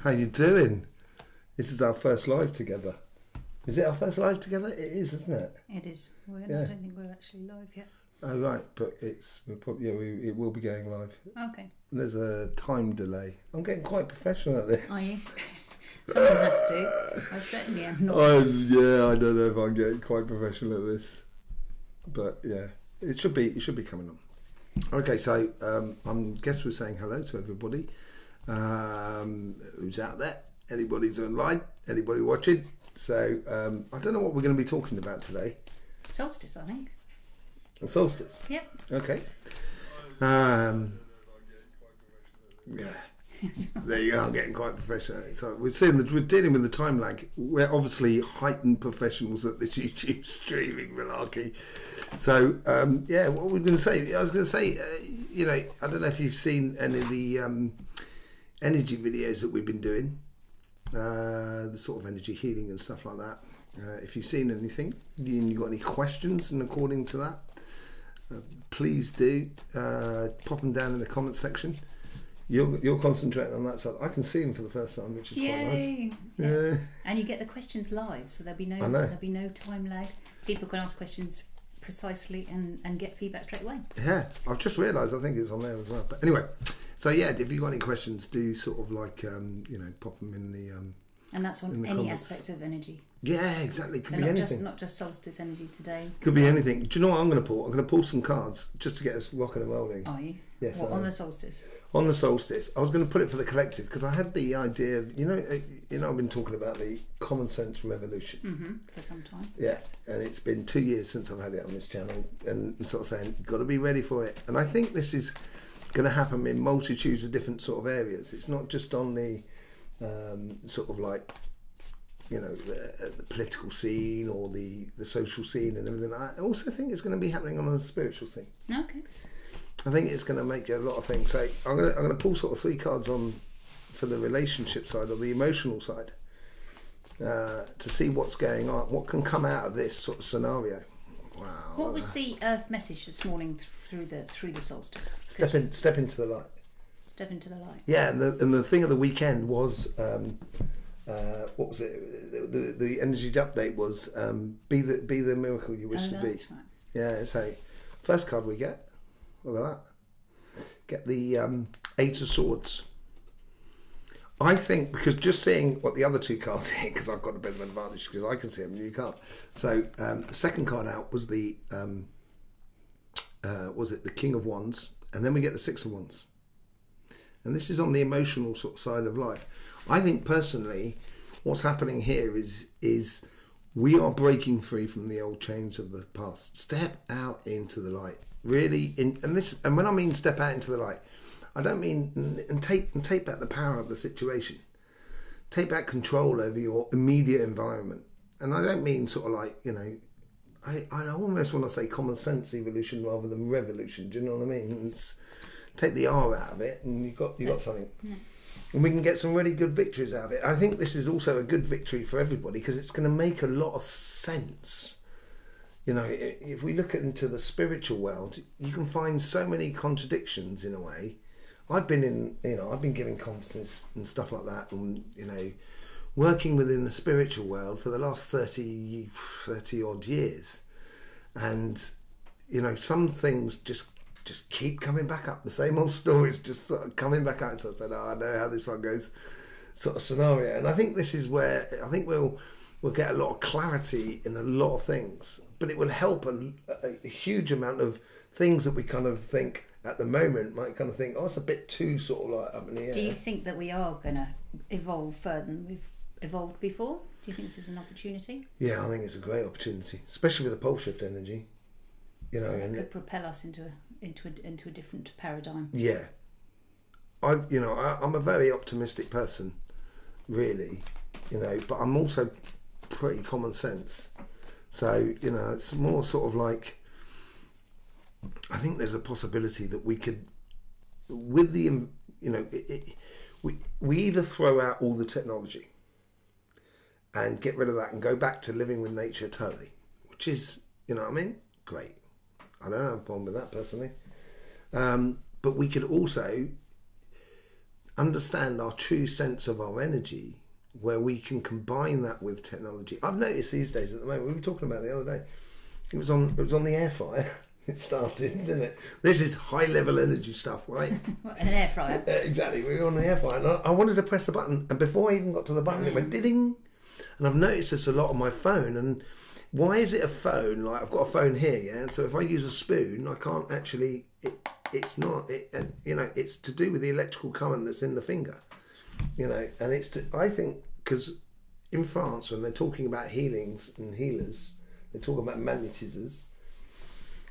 How you doing? This is our first live together. Is it our first live together? It is, isn't it? It is. I don't think we're actually live yet. Oh right, but it will be going live. Okay. There's a time delay. I'm getting quite professional at this. Are you? Someone has to. I certainly am not. I don't know if I'm getting quite professional at this, but yeah, it should be coming on. Okay, so I guess we're saying hello to everybody who's out there. Anybody's online, anybody watching. So I don't know what we're going to be talking about today. Solstice, I think. The solstice. Yep. Okay. Yeah. There you go. I'm getting quite professional. So we're seeing that we're dealing with the time lag. We're obviously heightened professionals at this YouTube streaming malarkey. So yeah, what we're going to say. I was going to say, I don't know if you've seen any of the energy videos that we've been doing, the sort of energy healing and stuff like that. If you've seen anything, you got any questions, and according to that, please do pop them down in the comment section. You're concentrating on that side. I can see them for the first time, which is quite nice. Yeah. And you get the questions live, so there'll be no time lag. People can ask questions precisely and get feedback straight away. Yeah, I've just realised I think it's on there as well. But anyway, so yeah, if you've got any questions, do sort of like pop them in the and that's on any aspect of energy. Yeah, exactly. Could be anything. Not just solstice energies today. Could be anything. Do you know what I'm going to pull? I'm going to pull some cards just to get us rocking and rolling. Are you? Yes. What, on the solstice? On the solstice. I was going to put it for the collective because I had the idea of, I've been talking about the common sense revolution. For some time. Yeah, and it's been 2 years since I've had it on this channel, and sort of saying, you've got to be ready for it. And I think this is going to happen in multitudes of different sort of areas. It's not just on the sort of like, the political scene or the social scene and everything like that. I also think it's going to be happening on a spiritual scene. Okay. I think it's going to make a lot of things. So I'm going to pull sort of 3 cards on for the relationship side or the emotional side to see what's going on, what can come out of this sort of scenario. Wow. What was the Earth message this morning through the solstice? Step into the light. Step into the light. Yeah, and the thing of the weekend was what was it? The energy update was be the miracle you wish to be. That's right. Yeah. So first card we get. Look at that. Get the 8 of Swords. I think because just seeing what the other 2 cards here, because I've got a bit of an advantage because I can see them and you can't. So the second card out was the the King of Wands, and then we get the 6 of Wands. And this is on the emotional sort of side of life. I think personally, what's happening here is we are breaking free from the old chains of the past. Step out into the light. Really, and when I mean step out into the light, I don't mean and take back the power of the situation. Take back control over your immediate environment. And I don't mean sort of like, I almost want to say common sense evolution rather than revolution. Do you know what I mean? Take the R out of it, and you got something. Yeah. And we can get some really good victories out of it. I think this is also a good victory for everybody because it's going to make a lot of sense. If we look into the spiritual world, you can find so many contradictions in a way. I've been giving conferences and stuff like that, and working within the spiritual world for the last 30 odd years, and some things just keep coming back up. The same old stories just sort of coming back out. So I said, I know how this one goes, sort of scenario. And I think this is where I think we'll get a lot of clarity in a lot of things. But it will help a huge amount of things that we kind of think at the moment might kind of think, it's a bit too sort of like up in the air. Do you think that we are going to evolve further than we've evolved before? Do you think this is an opportunity? Yeah, I think it's a great opportunity, especially with the pole shift energy. So it could propel us into a different paradigm. Yeah, I'm a very optimistic person, really, but I'm also pretty common sense. So it's more sort of like I think there's a possibility that we could, with the we either throw out all the technology and get rid of that and go back to living with nature totally, which is great. I don't have a problem with that personally. But we could also understand our true sense of our energy, where we can combine that with technology. I've noticed these days at the moment, we were talking about it the other day, it was on the air fryer. It started, didn't it? This is high level energy stuff, right? What, an air fryer? Exactly. We were on the air fryer, and I wanted to press the button, and before I even got to the button, it went ding. And I've noticed this a lot on my phone. And why is it a phone? Like, I've got a phone here, yeah. And so if I use a spoon, I can't actually. It's not. It's to do with the electrical current that's in the finger, And it's I think, because in France, when they're talking about healings and healers, they're talking about magnetisers.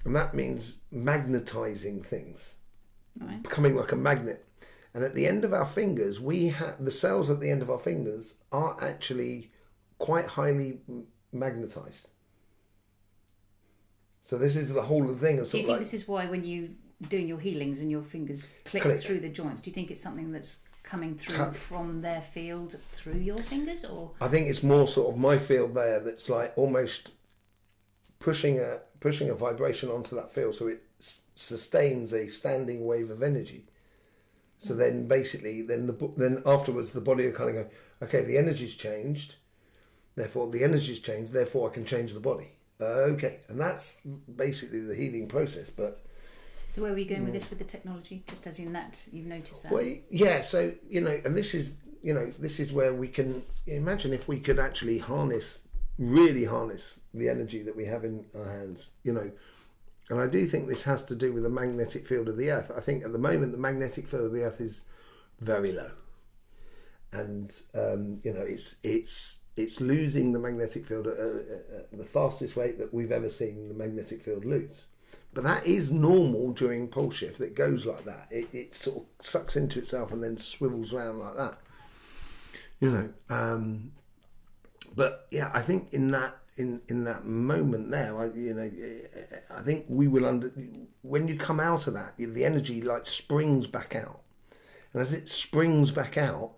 And that means magnetizing things, right. Becoming like a magnet. And at the end of our fingers, the cells at the end of our fingers are actually quite highly magnetized. So this is the whole thing. Do you think this is why when you doing your healings and your fingers click through the joints, do you think it's something that's coming through from their field through your fingers, or? I think it's more sort of my field there that's like almost pushing a vibration onto that field, so it sustains a standing wave of energy. So then basically, then afterwards the body will kind of go, okay, the energy's changed, therefore I can change the body. Okay, and that's basically the healing process. But so where are we going with this, with the technology? Just as in that you've noticed that? Well, yeah. So and this is where we can imagine if we could actually really harness the energy that we have in our hands, And I do think this has to do with the magnetic field of the Earth. I think at the moment the magnetic field of the Earth is very low, and it's losing the magnetic field at the fastest rate that we've ever seen the magnetic field lose. But that is normal during pole shift. It goes like that. It sort of sucks into itself and then swivels around like that. But yeah, I think in that moment there, I think we will when you come out of that, the energy like springs back out, and as it springs back out,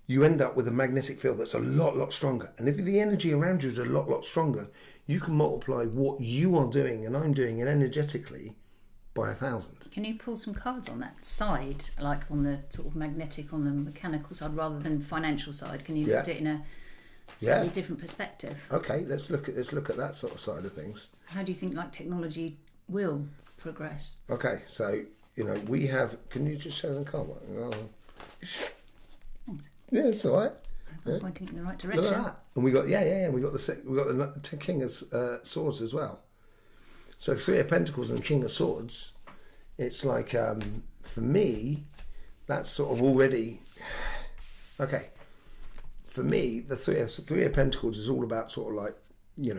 you end up with a magnetic field that's a lot stronger. And if the energy around you is a lot stronger, you can multiply what you are doing and I'm doing energetically by 1,000. Can you pull some cards on that side, like on the sort of magnetic, on the mechanical side, rather than financial side? Can you look at it in a slightly different perspective? Okay, let's look at that sort of side of things. How do you think technology will progress? Okay, so we have. Can you just show them card? Thanks. Yeah, it's all right. I'm pointing in the right direction. Look at that. And we got we got the King of Swords as well. So 3 of Pentacles and King of Swords. It's like for me, that's sort of already okay. For me, the three of Pentacles is all about sort of like,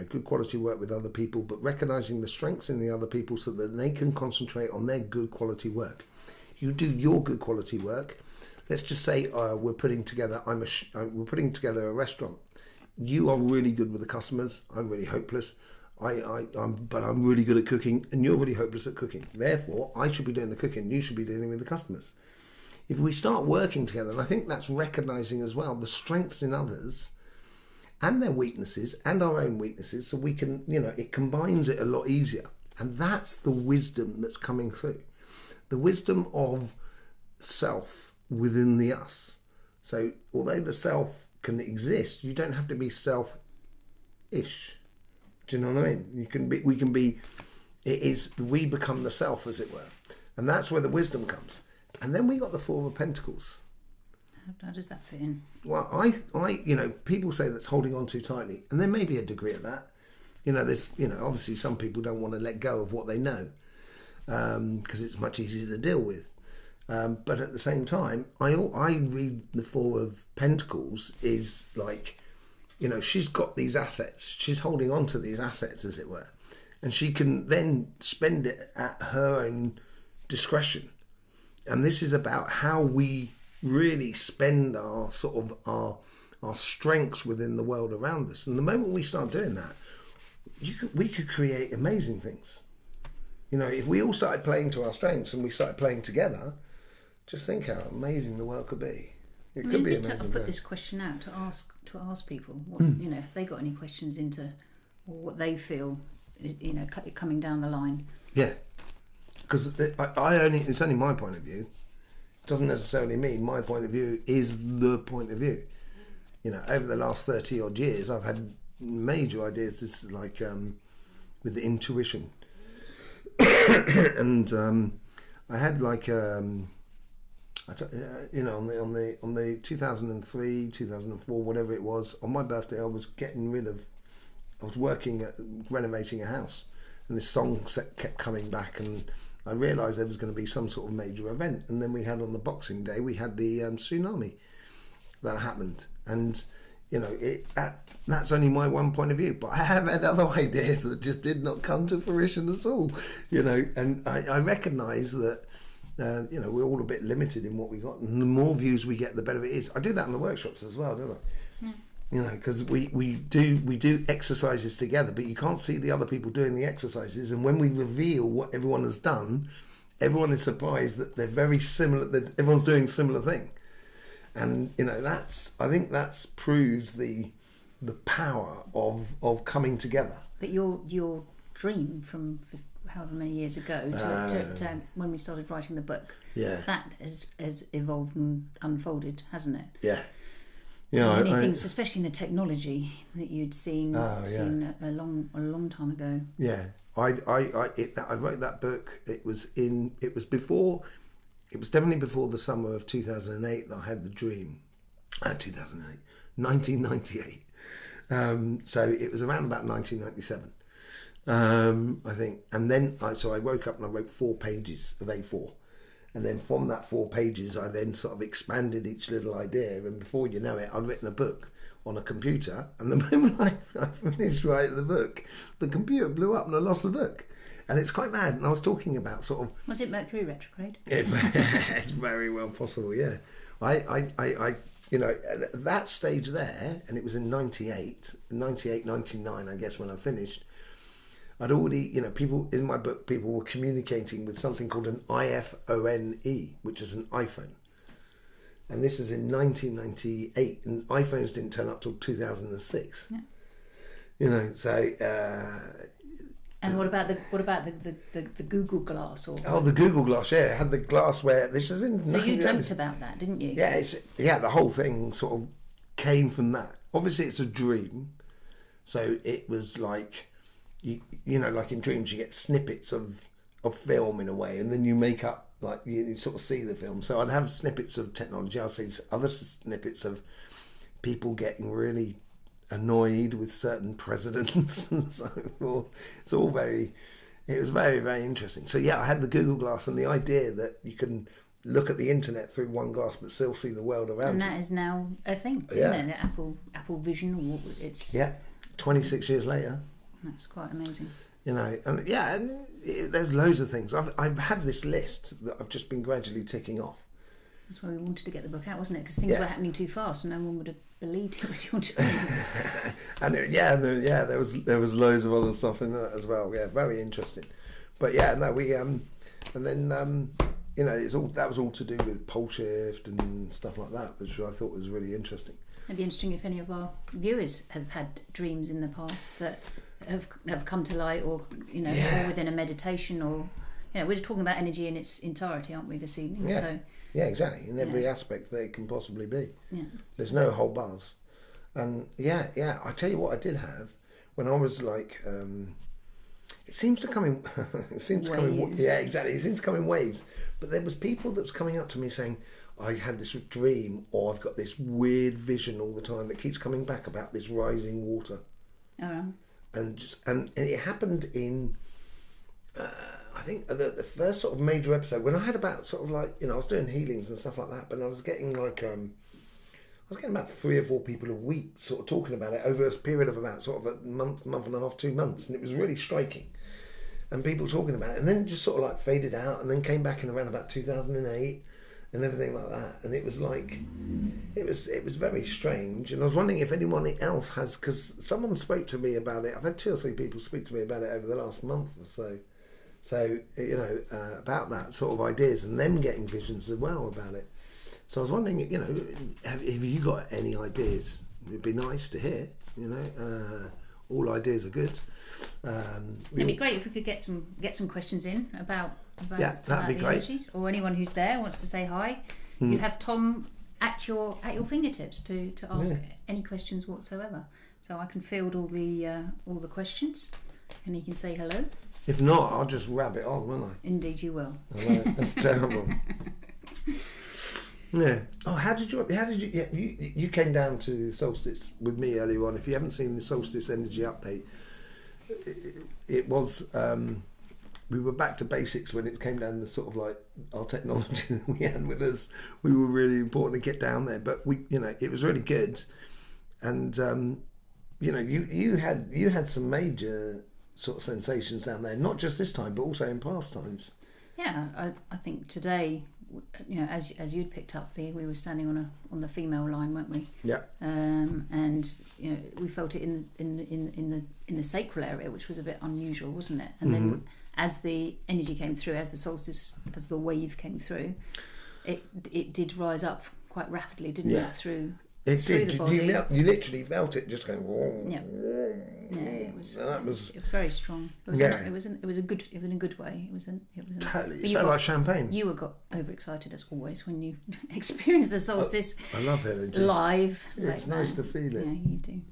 good quality work with other people, but recognizing the strengths in the other people so that they can concentrate on their good quality work. You do your good quality work. Let's just say we're putting together. We're putting together a restaurant. You are really good with the customers. I'm really hopeless. But I'm really good at cooking, and you're really hopeless at cooking. Therefore, I should be doing the cooking. You should be dealing with the customers. If we start working together, and I think that's recognizing as well the strengths in others and their weaknesses and our own weaknesses, so we can, it combines it a lot easier. And that's the wisdom that's coming through. The wisdom of self within the us. So although the self can exist, you don't have to be selfish. Do you know what I mean? We become the self, as it were. And that's where the wisdom comes. And then we got the 4 of Pentacles. How does that fit in? Well, people say that's holding on too tightly, and there may be a degree of that. There's, obviously some people don't want to let go of what they know, because it's much easier to deal with. But at the same time, I read the 4 of Pentacles is like, she's got these assets. She's holding on to these assets, as it were, and she can then spend it at her own discretion. And this is about how we really spend our strengths within the world around us. And the moment we start doing that, we could create amazing things. If we all started playing to our strengths and we started playing together, just think how amazing the world could be. It could be amazing. I'll put this question out to ask people what if they got any questions into, or what they feel is coming down the line. Yeah. Because it's only my point of view. doesn't necessarily mean my point of view is the point of view. You know, over the last 30 odd years, I've had major ideas. This is like with the intuition, and I had like you know, on the 2003, 2004, whatever it was, on my birthday, I was working at renovating a house, and this song kept coming back, and I realised there was going to be some sort of major event. And then we had, on the Boxing Day, we had the tsunami that happened, and you know, that's only my one point of view, but I have had other ideas that just did not come to fruition at all, you know. And I recognise that you know, we're all a bit limited in what we got, and the more views we get, the better it is. I do that in the workshops as well, don't I? Yeah. You know, because we do exercises together, but you can't see the other people doing the exercises, and when we reveal what everyone has done, everyone is surprised that they're very similar, that everyone's doing a similar thing. And you know, I think that proves the power of coming together. But your dream from however many years ago to when we started writing the book, that has evolved and unfolded, hasn't it? Yeah. Many things, especially in the technology that you'd seen a long time ago. Yeah, I wrote that book. It was definitely before the summer of 2008 that I had the dream. 1998. So it was around about 1997, I think. And then I woke up and I wrote 4 pages of A4. And then from that 4 pages, I then sort of expanded each little idea. And before you know it, I'd written a book on a computer. And the moment I finished writing the book, the computer blew up and I lost the book. And it's quite mad. And I was talking about sort of... Was it Mercury retrograde? It's very well possible, yeah. I you know, at that stage there, and it was in 98, 99, I guess, when I finished, I'd already, you know, people in my book, people were communicating with something called an iPhone, which is an iPhone. And this was in 1998, and iPhones didn't turn up till 2006. Yeah. You know, so... and what about the Google Glass? Or the Google Glass, yeah. It had the glass where... This is in... So you dreamt about that, didn't you? Yeah, the whole thing sort of came from that. Obviously, it's a dream. So it was like... You know, like in dreams, you get snippets of film in a way, and then you make up, like, you sort of see the film. So I'd have snippets of technology. I'd see other snippets of people getting really annoyed with certain presidents and so forth. It was very, very interesting. So yeah, I had the Google Glass and the idea that you can look at the internet through one glass but still see the world around you. And that is now a thing, isn't it? The Apple Vision, it's... Yeah, 26 years later. That's quite amazing. You know, and there's loads of things. I've had this list that I've just been gradually ticking off. That's why we wanted to get the book out, wasn't it? Because things were happening too fast, and no one would have believed it was your dream. And there was loads of other stuff in that as well. Yeah, very interesting. But yeah, no, we and then you know, that was all to do with pole shift and stuff like that, which I thought was really interesting. It'd be interesting if any of our viewers have had dreams in the past that have come to light, or you know, or within a meditation, or you know, we're just talking about energy in its entirety, aren't we, this evening? Yeah, so, yeah, exactly, in every aspect that it can possibly be. Yeah, there's no whole bars, and I tell you what, I did have when I was like, it seems to come in, it seems to come in, yeah, exactly, it seems to come in waves. But there was people that was coming up to me saying, I had this dream, or I've got this weird vision all the time that keeps coming back about this rising water. Oh. And it happened in, I think the first sort of major episode when I had about sort of like, you know, I was doing healings and stuff like that, but I was getting like, I was getting about 3 or 4 people a week sort of talking about it over a period of about sort of a month and a half, 2 months, and it was really striking. And people talking about it, and then it just sort of like faded out, and then came back in around about 2008. And everything like that, and it was like, it was very strange. And I was wondering if anyone else has, because someone spoke to me about it. I've had 2 or 3 people speak to me about it over the last month or so. So you know, about that sort of ideas, and them getting visions as well about it. So I was wondering, you know, have you got any ideas? It'd be nice to hear, you know, all ideas are good. It'd be great if we could get some questions in about that'd be the great. energies, or anyone who's there wants to say hi. You have Tom at your fingertips to ask any questions whatsoever. So I can field all the questions, and he can say hello. If not, I'll just rab it on, won't I? Indeed, you will. I know, that's terrible. Yeah. Oh, how did you? Yeah, you came down to Solstice with me earlier on. If you haven't seen the Solstice energy update, it was. We were back to basics when it came down to sort of like our technology that we had with us. We were really important to get down there, but it was really good. And you had some major sort of sensations down there, not just this time, but also in past times. Yeah, I think today, as you'd picked up, we were standing on the female line, weren't we? Yeah. And we felt it in the sacral area, which was a bit unusual, wasn't it? And then as the energy came through, as the wave came through, it did rise up quite rapidly, didn't it? Through the body. You literally felt it just going. Whoa, yeah. Whoa. Yeah, it was very strong. It was in a good way. Totally. It felt like champagne. You got overexcited as always when you experienced the solstice. I love energy live. It's nice to feel it. Yeah, you do.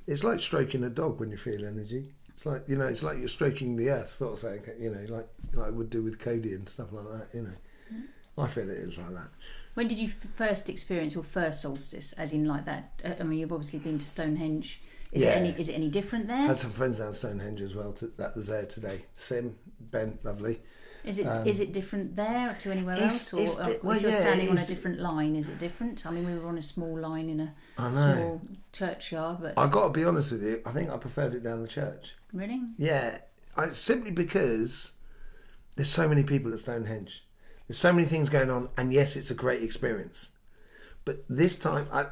It's like stroking a dog when you feel energy. It's like it's like you're stroking the earth, sort of saying, like I would do with Cody and stuff like that. I feel it is like that. When did you first experience your first solstice? As in like that? I mean, you've obviously been to Stonehenge. Is it any different there? I had some friends down Stonehenge as well. That was there today. Sim, Ben, lovely. Is it different there to anywhere else, or if you're standing on a different line, is it different? I mean, we were on a small line in a small churchyard, but I got to be honest with you. I think I preferred it down the church. Really? Yeah, simply because there's so many people at Stonehenge. There's so many things going on, and yes, it's a great experience. But this time, I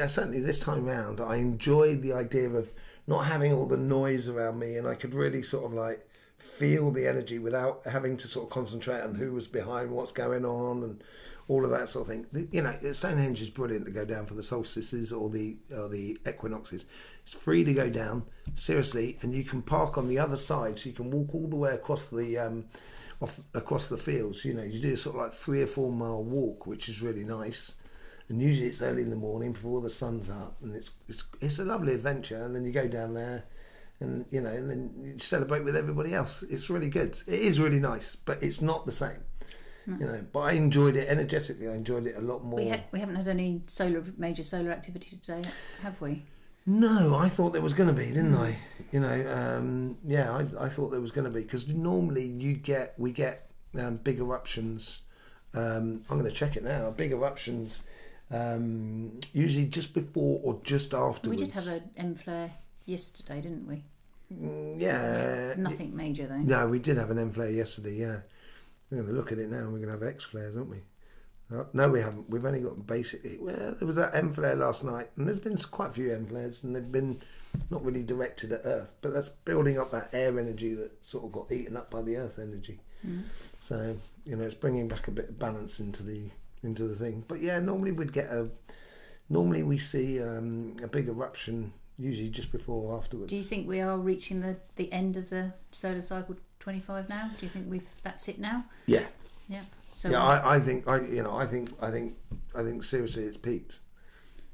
certainly this time round, I enjoyed the idea of not having all the noise around me, and I could really sort of like feel the energy without having to sort of concentrate on who was behind what's going on and all of that sort of thing. Stonehenge is brilliant to go down for the solstices or the equinoxes. It's free to go down, seriously, and you can park on the other side, so you can walk all the way across the across the fields. You do a sort of like 3 or 4 mile walk, which is really nice. And usually it's early in the morning before the sun's up, and it's a lovely adventure. And then you go down there, and and then you celebrate with everybody else. It's really good. It is really nice, but it's not the same. No. But I enjoyed it energetically. I enjoyed it a lot more. We haven't had any major solar activity today, have we? No, I thought there was going to be, didn't I? I thought there was going to be, because normally we get big eruptions. I'm going to check it now. Big eruptions. Usually just before or just afterwards. We did have an M flare yesterday, didn't we? Yeah. Nothing major though. No, we did have an M flare yesterday, yeah. We're going to look at it now and we're going to have X flares, aren't we? No, we haven't. We've only got basically... Well, there was that M flare last night, and there's been quite a few M flares, and they've been not really directed at Earth, but that's building up that air energy that sort of got eaten up by the Earth energy. So, it's bringing back a bit of balance into the thing. But yeah, normally we see a big eruption usually just before or afterwards. Do you think we are reaching the end of the solar cycle 25 now? Do you think that's it now? Yeah. So yeah, I think seriously it's peaked.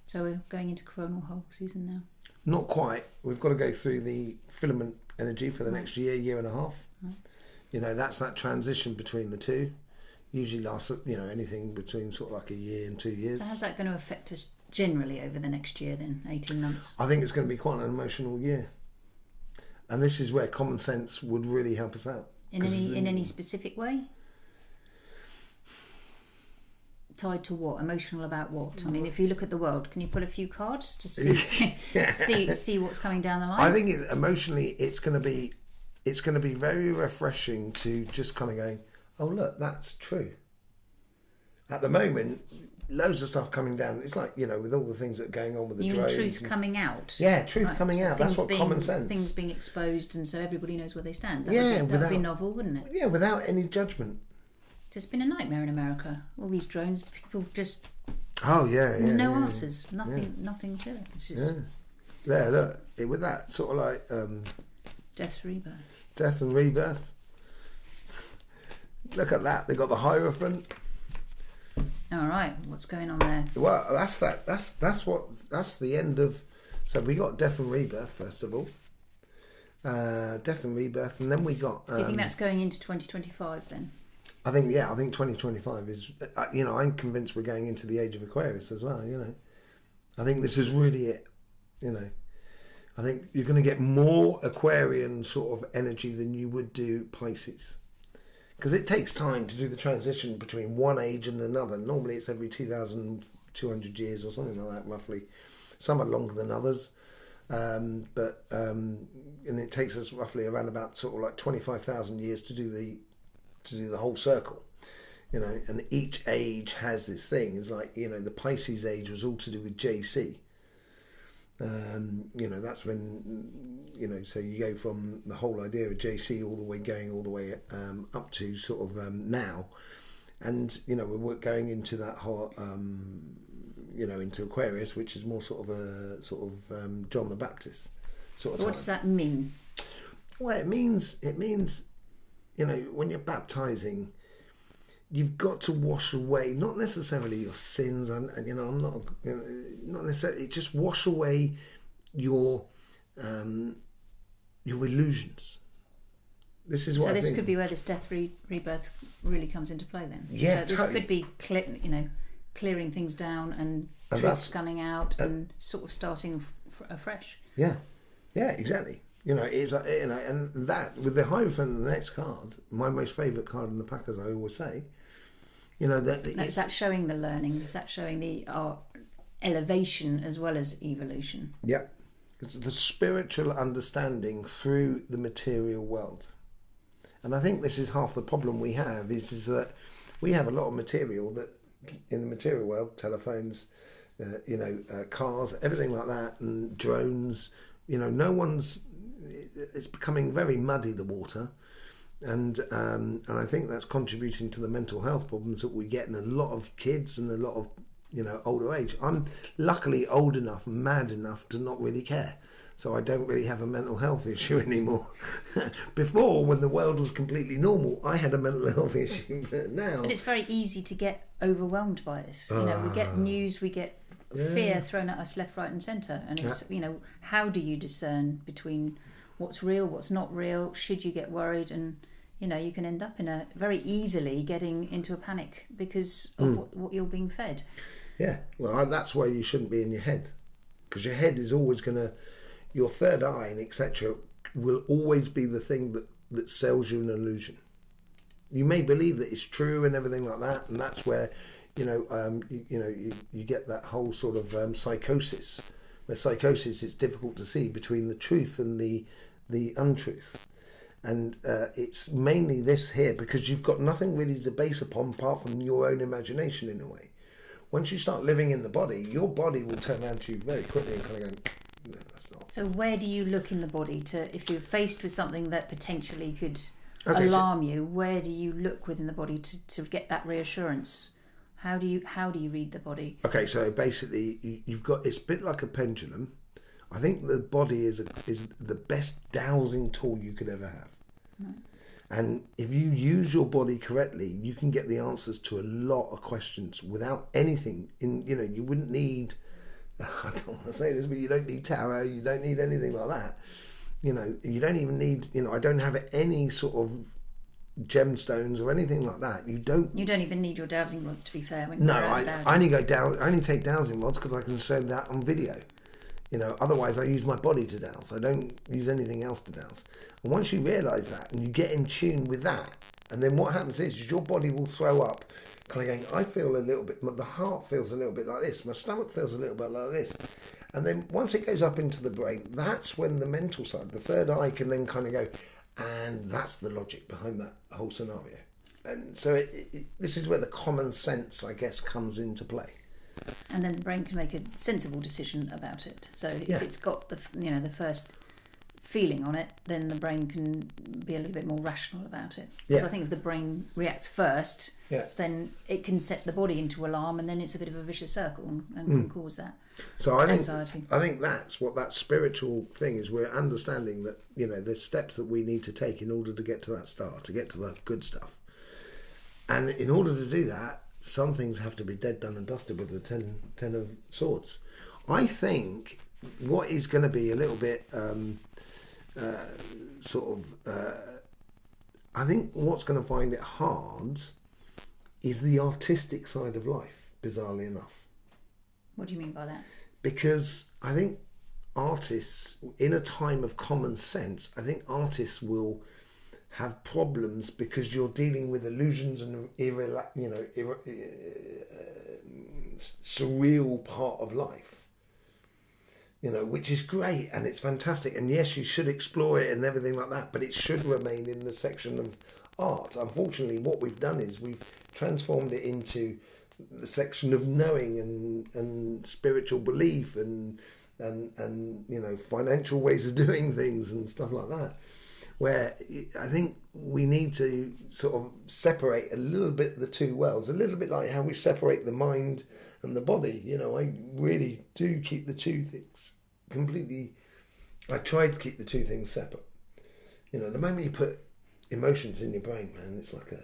So we're going into coronal hole season now. Not quite. We've got to go through the filament energy for the next year and a half. Right. That's that transition between the two. Usually lasts, anything between sort of like a year and 2 years. So how's that going to affect us generally over the next year then, 18 months? I think it's going to be quite an emotional year. And this is where common sense would really help us out. In any specific way? Tied to what? Emotional about what? I mean, if you look at the world, can you put a few cards to see what's coming down the line? I think emotionally it's going to be very refreshing to just kind of go, oh look, that's true. At the moment, loads of stuff coming down. It's like, with all the things that are going on with the drones. You mean truth coming out? Yeah, truth coming out. That's what common sense. Things being exposed, and so everybody knows where they stand. That would be novel, wouldn't it? Yeah, without any judgment. It's been a nightmare in America. All these drones, people just... Oh, yeah. No answers. Nothing to it. It's just... Yeah, look, with that sort of like Death, rebirth. death and rebirth. Look at that. They got the Hierophant. All right, what's going on there? Well, that's the end of. So we got death and rebirth first of all. Death and rebirth, and then we got. Do you think that's going into 2025 then? I think 2025 is. I'm convinced we're going into the age of Aquarius as well. I think this is really it. I think you're going to get more Aquarian sort of energy than you would do Pisces. Because it takes time to do the transition between one age and another. Normally it's every 2,200 years or something like that, roughly. Some are longer than others. And it takes us roughly around about sort of like 25,000 years to do the whole circle. And each age has this thing. It's like, the Pisces age was all to do with JC. That's when, so you go from the whole idea of JC all the way up to sort of now. And, we're going into that whole, into Aquarius, which is more sort of John the Baptist sort of time. What does that mean? Well, it means, when you're baptizing, you've got to wash away, not necessarily your sins, and I'm not, not necessarily, just wash away your illusions. This is what I think. So this could be where this death rebirth really comes into play then. Yeah, so this totally. Could be clearing things down and truths coming out and sort of starting afresh. Yeah, exactly. It's and that with the Hierophant, the next card, my most favourite card in the pack, as I always say. Is that showing the learning? Is that showing the elevation as well as evolution? Yeah, it's the spiritual understanding through the material world, and I think this is half the problem we have is that we have a lot of material that in the material world, telephones, cars, everything like that, and drones. It's becoming very muddy, the water, and I think that's contributing to the mental health problems that we get in a lot of kids and a lot of older age. I'm luckily old enough and mad enough to not really care, so I don't really have a mental health issue anymore. Before, when the world was completely normal, I had a mental health issue, but now. But it's very easy to get overwhelmed by this. We get news, we get fear thrown at us left, right, and centre, and it's how do you discern between what's real, what's not real? Should you get worried? And you can end up very easily getting into a panic because of what you're being fed. Yeah, well, that's why you shouldn't be in your head, because your head is always your third eye and etc. will always be the thing that sells you an illusion. You may believe that it's true and everything like that, and that's where you get that whole sort of psychosis. Where psychosis, it's difficult to see between the truth and the untruth, and it's mainly this here because you've got nothing really to base upon apart from your own imagination in a way. Once you start living in the body, your body will turn around to you very quickly and kind of go, no, that's not. So where do you look in the body if you're faced with something that potentially could alarm you? Where do you look within the body to get that reassurance? How do you read the body? Okay, so basically you've got, it's a bit like a pendulum. I think the body is the best dowsing tool you could ever have. Right. And if you use your body correctly, you can get the answers to a lot of questions without anything. You wouldn't need, I don't want to say this, but you don't need tarot, you don't need anything like that. You don't even need, I don't have any sort of gemstones or anything like that. You don't even need your dowsing rods, to be fair. I only take dowsing rods because I can show that on video. Otherwise I use my body to dowse. I don't use anything else to dowse. And once you realise that and you get in tune with that, and then what happens is your body will throw up kind of going, I feel a little bit, the heart feels a little bit like this, my stomach feels a little bit like this. And then once it goes up into the brain, that's when the mental side, the third eye, can then kind of go, and that's the logic behind that whole scenario. And so this is where the common sense, I guess, comes into play. And then the brain can make a sensible decision about it. So if it's got the first feeling on it, then the brain can be a little bit more rational about it. Because I think if the brain reacts first, then it can set the body into alarm, and then it's a bit of a vicious circle and can cause that anxiety. I think that's what that spiritual thing is. We're understanding that, you know, there's steps that we need to take in order to get to that star, to get to the good stuff. And in order to do that, some things have to be dead, done and dusted with the ten of swords. I think what is going to be a little bit I think what's going to find it hard is the artistic side of life, bizarrely enough. What do you mean by that? Because I think artists, in a time of common sense, I think artists will have problems because you're dealing with illusions and surreal part of life. You know, which is great and it's fantastic, and yes, you should explore it and everything like that, but it should remain in the section of art. Unfortunately, what we've done is we've transformed it into the section of knowing and spiritual belief and you know, financial ways of doing things and stuff like that, where I think we need to sort of separate a little bit the two worlds, a little bit like how we separate the mind and the body. You know, I really do keep the two things completely. I try to keep the two things separate. You know, the moment you put emotions in your brain, man, it's like a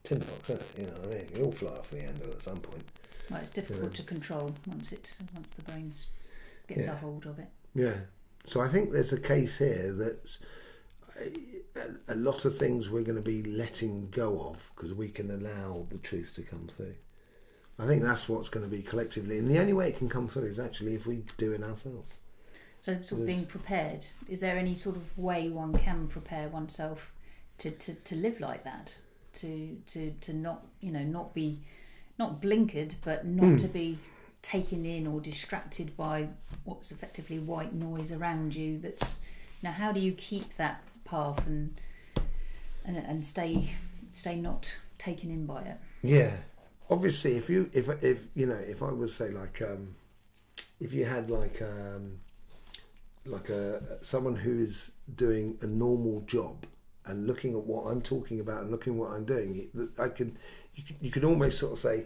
tinderbox, isn't it? You know what I mean? You all fly off the end at some point. Well, it's difficult to control once the brain gets a hold of it. Yeah. So I think there's a case here that a lot of things we're going to be letting go of because we can allow the truth to come through. I think that's what's going to be collectively, and the only way it can come through is actually if we do it ourselves. So sort of being prepared, is there any sort of way one can prepare oneself to live like that, to not, you know, not be, not blinkered, but not to be taken in or distracted by what's effectively white noise around you? That's, now, how do you keep that path and stay not taken in by it? Yeah, obviously, if you know, if I was, say, like if you had like someone who is doing a normal job and looking at what I'm talking about and looking at what I'm doing, you could almost sort of say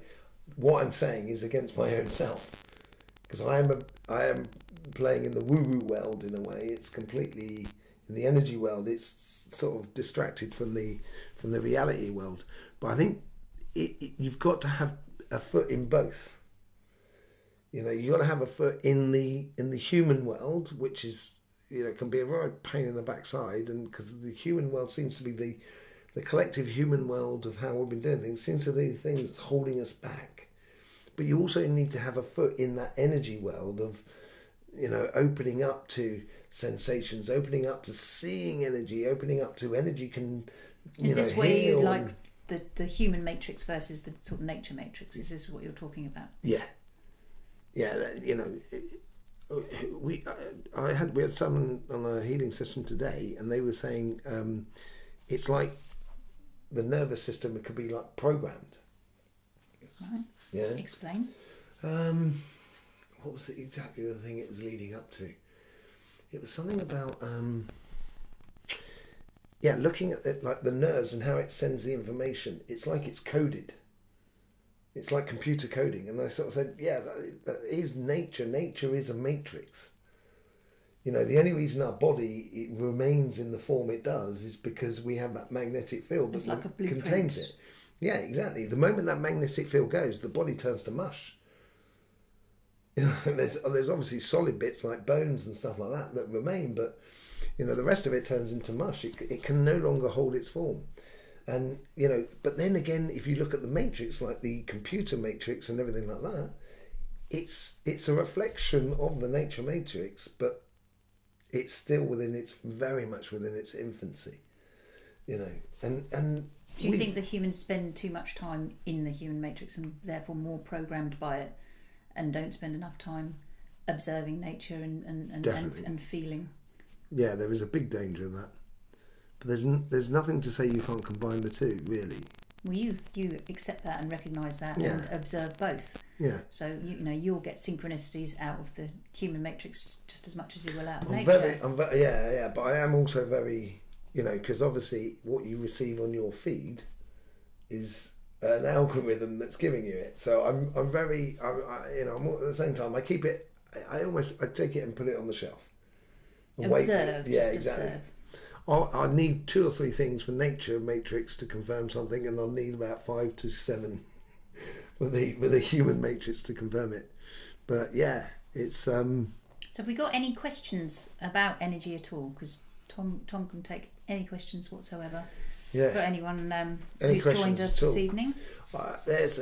what I'm saying is against my own self, because I am playing in the woo-woo world in a way. It's completely in the energy world. It's sort of distracted from the reality world. But I think you've got to have a foot in both. You know, you've got to have a foot in the human world, which is, you know, can be a real pain in the backside, and because the human world seems to be the collective human world of how we've been doing things seems to be the thing that's holding us back. But you also need to have a foot in that energy world of, you know, opening up to sensations, opening up to seeing energy, opening up to energy can, is this where you like the human matrix versus the sort of nature matrix? Is this what you're talking about? Yeah, you know, we had someone on a healing session today, and they were saying it's like the nervous system could be like programmed. Right. Yeah. Explain. What was exactly the thing it was leading up to? It was something about looking at it, like the nerves and how it sends the information. It's like it's coded. It's like computer coding. And I sort of said, yeah, that is nature. Nature is a matrix. You know, the only reason our body it remains in the form it does is because we have that magnetic field that like contains it. Yeah, exactly. The moment that magnetic field goes, the body turns to mush. There's obviously solid bits like bones and stuff like that remain, but you know, the rest of it turns into mush. It can no longer hold its form. And you know, but then again, if you look at the matrix, like the computer matrix and everything like that, it's a reflection of the nature matrix, but it's still very much within its infancy. You know, and do you think the humans spend too much time in the human matrix and therefore more programmed by it, and don't spend enough time observing nature and feeling? Yeah, there is a big danger in that. But there's nothing to say you can't combine the two, really. Well, you accept that and recognise that Yeah. and observe both. Yeah. So you'll get synchronicities out of the human matrix just as much as you will out of I'm nature. very, but I am also very, because obviously what you receive on your feed is an algorithm that's giving you it. So I'm at the same time, I keep it. I take it and put it on the shelf. And wait for it. Observe, Yeah, just exactly. observe. I need 2 or 3 things for nature matrix to confirm something, and I'll need about 5 to 7 with the human matrix to confirm it. But yeah, it's So have we got any questions about energy at all? Because Tom can take any questions whatsoever. yeah. For anyone Any who's questions joined us at all? this evening. There's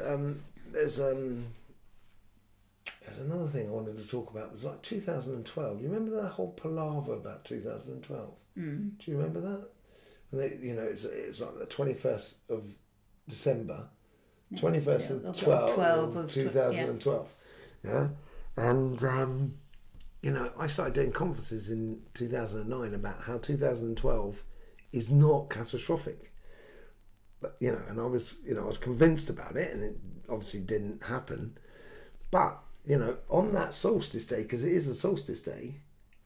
another thing I wanted to talk about. It was like 2012. You remember that whole palaver about 2012? Do you remember that? And it's like the 21st of December, 21st of 12 of 2012. Yeah, and I started doing conferences in 2009 about how 2012 is not catastrophic. But and I was convinced about it, and it obviously didn't happen. But on that solstice day, because it is a solstice day,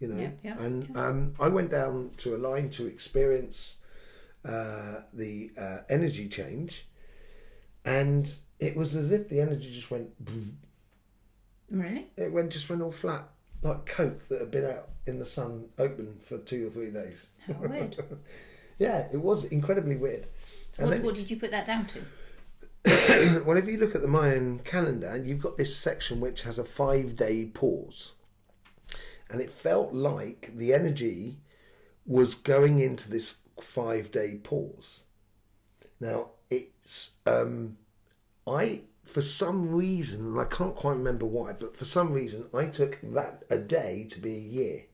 I went down to a line to experience the energy change, and it was as if the energy just went boom. Really? It just went all flat, like Coke that had been out in the sun open for 2 or 3 days. How weird. Yeah, it was incredibly weird. So what did you put that down to? Well, if you look at the Mayan calendar, you've got this section which has a 5-day pause. And it felt like the energy was going into this 5-day pause. Now, it's... for some reason, I can't quite remember why, but for some reason, I took that a day to be a year.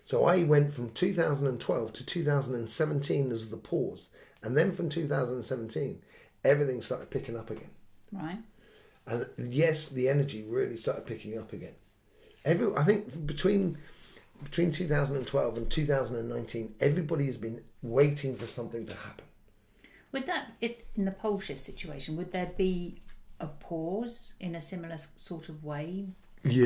So I went from 2012 to 2017 as the pause. And then from 2017, everything started picking up again. Right. And yes, the energy really started picking up again. I think between 2012 and 2019, everybody has been waiting for something to happen. Would in the pole shift situation, would there be a pause in a similar sort of way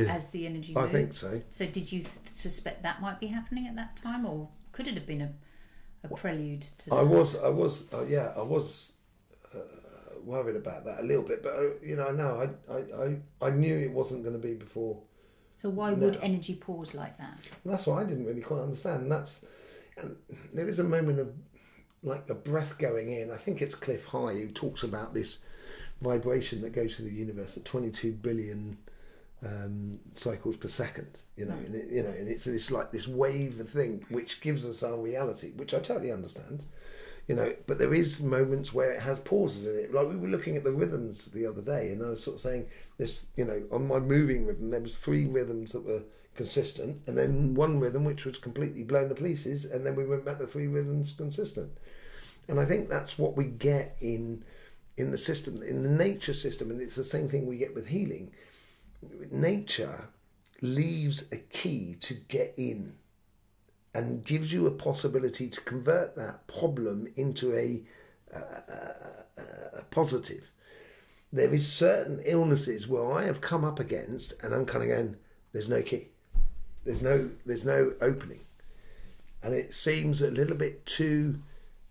as the energy moved? I think so. So did you suspect that might be happening at that time, or could it have been a prelude to that? I was worried about that a little bit, but I knew it wasn't going to be before. So why would energy pause like that? And that's what I didn't really quite understand. And there is a moment of like a breath going in. I think it's Cliff High who talks about this vibration that goes through the universe at 22 billion cycles per second. And it's this wave of thing which gives us our reality, which I totally understand. But there is moments where it has pauses in it. Like we were looking at the rhythms the other day, and I was sort of saying this. On my moving rhythm, there was 3 rhythms that were consistent, and then 1 rhythm which was completely blown to pieces, and then we went back to 3 rhythms consistent. And I think that's what we get in the system, in the nature system, and it's the same thing we get with healing. Nature leaves a key to get in and gives you a possibility to convert that problem into a positive. There is certain illnesses where I have come up against, and I'm kind of going, there's no key, there's no opening, and it seems a little bit too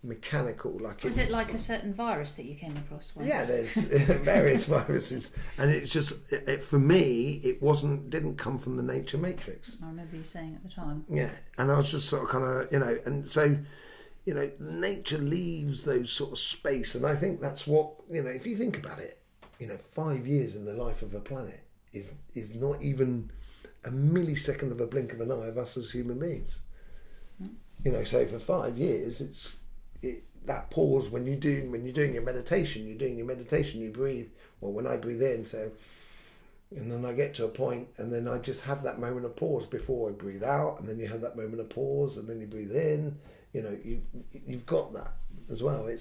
mechanical. Was it like a certain virus that you came across once? Yeah, there's various viruses, and it's just for me, it didn't come from the nature matrix. I remember you saying at the time. Yeah, and I was just sort of kind of and so nature leaves those sort of space, and I think that's what if you think about it, 5 years in the life of a planet is not even a millisecond of a blink of an eye of us as human beings. So for 5 years, that pause when you're doing your meditation, you breathe. Well, when I breathe in, and then I get to a point, and then I just have that moment of pause before I breathe out, and then you have that moment of pause, and then you breathe in. You've got that as well. I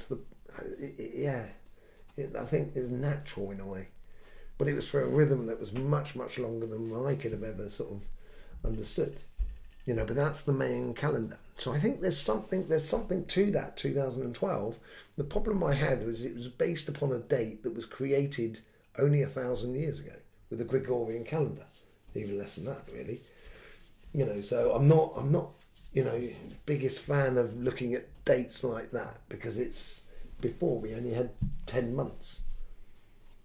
think it's natural in a way, but it was for a rhythm that was much, much longer than I could have ever sort of understood. you know, but that's the Mayan calendar. So I think there's something to that 2012. The problem I had was it was based upon a date that was created only 1,000 years ago with the Gregorian calendar, even less than that, really. You know, so I'm not, you know, biggest fan of looking at dates like that, because it's before we only had 10 months.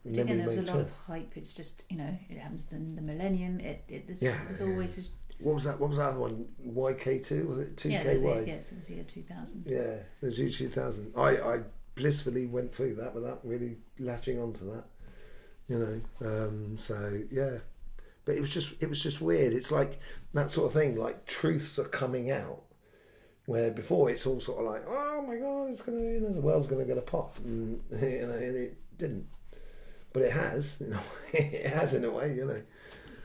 Do you think there was a lot of hype? It's just, you know, it happens in the millennium. There's always. What was that other one? YK2? Was it 2KY? Yes, it was the year 2000. Yeah, the year 2000. I blissfully went through that without really latching onto that. You know, so yeah. But it was just weird. It's like that sort of thing, like truths are coming out, where before it's all sort of like, oh my God, it's gonna, you know, the world's gonna get a pop, and you know, and it didn't, but it has, you know, it has in a way, you know.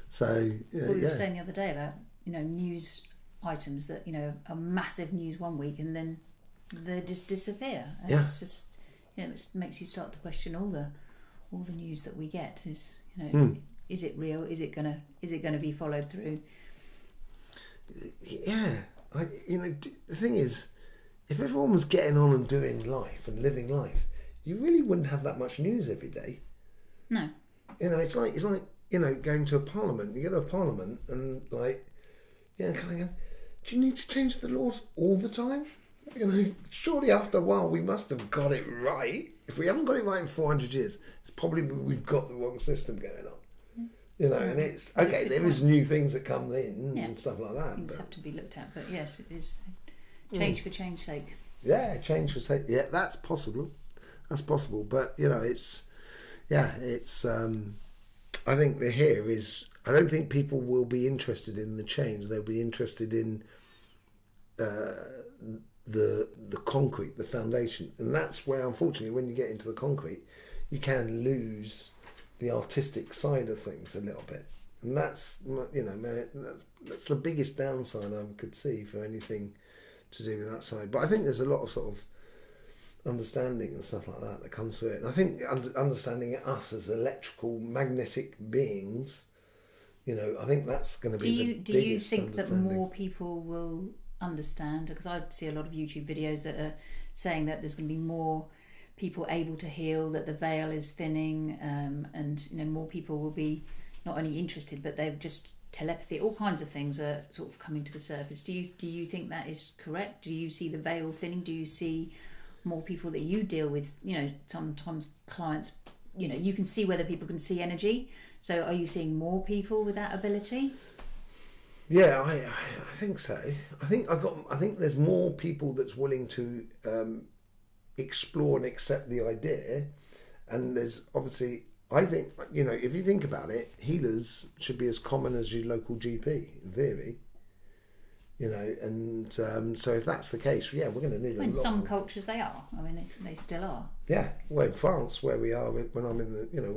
So well, we were saying the other day about, you know, news items that, you know, are massive news one week and then they just disappear, and it's just, you know, it makes you start to question all the news that we get. Is, you know. Is it real? Is it gonna be followed through? Yeah, you know, the thing is, if everyone was getting on and doing life and living life, you really wouldn't have that much news every day. No. You know, it's like you know, going to a parliament. You go to a parliament and like, you know, kind of, do you need to change the laws all the time? You know, surely after a while we must have got it right. If we haven't got it right in 400 years, it's probably we've got the wrong system going on. You know, and it's okay. There is new things that come in and stuff like that. Things have to be looked at, but yes, it is change for change's sake. Yeah, change for sake. Yeah, that's possible. That's possible. But you know, it's I think the here is. I don't think people will be interested in the change. They'll be interested in the concrete, the foundation, and that's where, unfortunately, when you get into the concrete, you can lose the artistic side of things a little bit, and that's, you know, that's the biggest downside I could see for anything to do with that side. But I think there's a lot of sort of understanding and stuff like that comes through it, and I think understanding us as electrical magnetic beings, you know, I think that's going to be the biggest. Do you think that more people will understand? Because I see a lot of YouTube videos that are saying that there's going to be more people able to heal, that the veil is thinning, and you know, more people will be not only interested, but they've just telepathy, all kinds of things are sort of coming to the surface. Do you think that is correct? Do you see the veil thinning? Do you see more people that you deal with? You know, sometimes clients, you know, you can see whether people can see energy. So are you seeing more people with that ability? Yeah, I think so. I think there's more people that's willing to explore and accept the idea, and there's obviously, I think, you know, if you think about it, healers should be as common as your local GP in theory, you know, and so if that's the case, yeah, we're going to need a lot. In some cultures they are. I mean, they still are. Yeah, well, in France, where we are, when I'm in the, you know,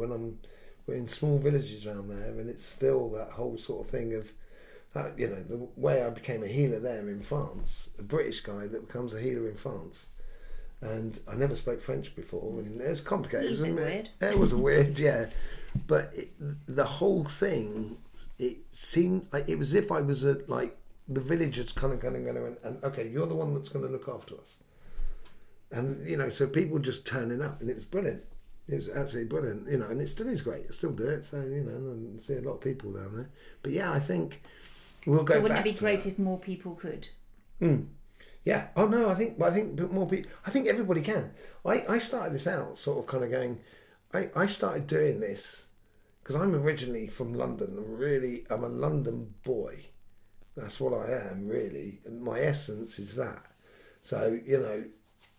we're in small villages around there, and it's still that whole sort of thing of, you know, the way I became a healer there in France, a British guy that becomes a healer in France. And I never spoke French before, and it was complicated. It was weird, yeah. But the whole thing, it seemed like it was as if I was like the villagers kind of going and okay, you're the one that's going to look after us. And you know, so people just turning up, and it was brilliant. It was absolutely brilliant, you know, and it still is great. I still do it, so you know, and I see a lot of people down there. But yeah, I think we'll go. But wouldn't it be great if more people could? Yeah. Oh no, I think more people. I think everybody can. I started this out sort of kind of going. I started doing this because I'm originally from London. I'm a London boy. That's what I am, really. And my essence is that. So you know,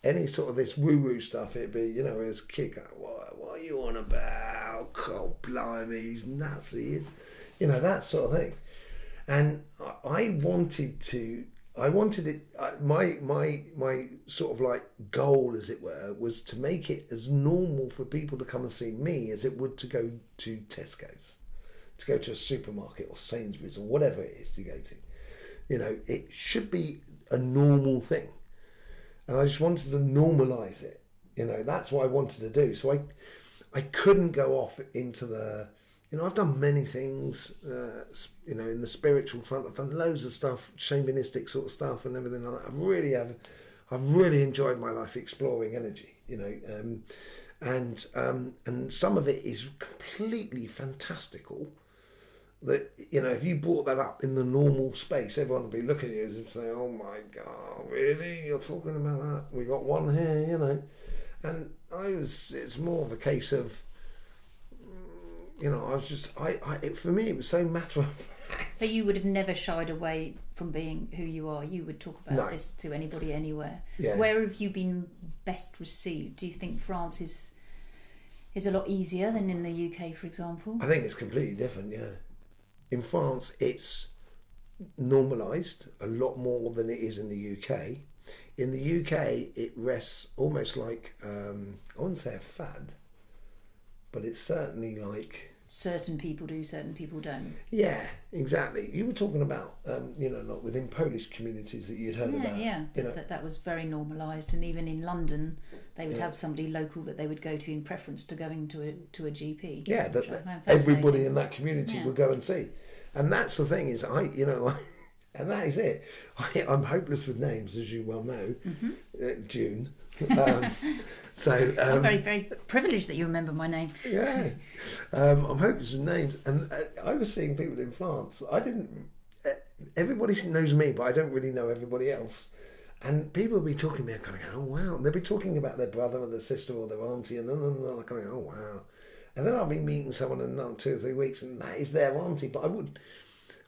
any sort of this woo stuff, it'd be, you know, as a kid, what are you on about? Oh blimey, he's nuts. He is, you know, that sort of thing. And I wanted it. My sort of like goal, as it were, was to make it as normal for people to come and see me as it would to go to Tesco's, to go to a supermarket or Sainsbury's or whatever it is to go to. You know, it should be a normal thing, and I just wanted to normalise it. You know, that's what I wanted to do. So I couldn't go off into the you know, I've done many things, you know, in the spiritual front. I've done loads of stuff, shamanistic sort of stuff and everything like that. I've really enjoyed my life exploring energy, you know, and some of it is completely fantastical. That, you know, if you brought that up in the normal space, everyone would be looking at you as if saying, "Oh my God, really? You're talking about that? We got one here," you know. And it's more of a case of, you know, for me, it was so matter of fact. But you would have never shied away from being who you are. You would talk about this to anybody, anywhere. Yeah. Where have you been best received? Do you think France is a lot easier than in the UK, for example? I think it's completely different, yeah. In France, it's normalised a lot more than it is in the UK. In the UK, it rests almost like, I wouldn't say a fad, but it's certainly like... Certain people do, certain people don't. Yeah, exactly. You were talking about, you know, not within Polish communities that you'd heard about. Yeah, you know. that was very normalised. And even in London, they would have somebody local that they would go to in preference to going to a GP. Yeah, that everybody in that community would go and see. And that's the thing is, and that is it. I'm hopeless with names, as you well know, June. So I'm very, very privileged that you remember my name. Yeah, I'm hopeless with names, and I was seeing people in France. Everybody knows me, but I don't really know everybody else. And people will be talking to me, kind of going, "Oh wow!" And they'll be talking about their brother or their sister or their auntie, and then they're kind of, "Oh wow!" And then I'll be meeting someone in another 2 or 3 weeks, and that is their auntie. But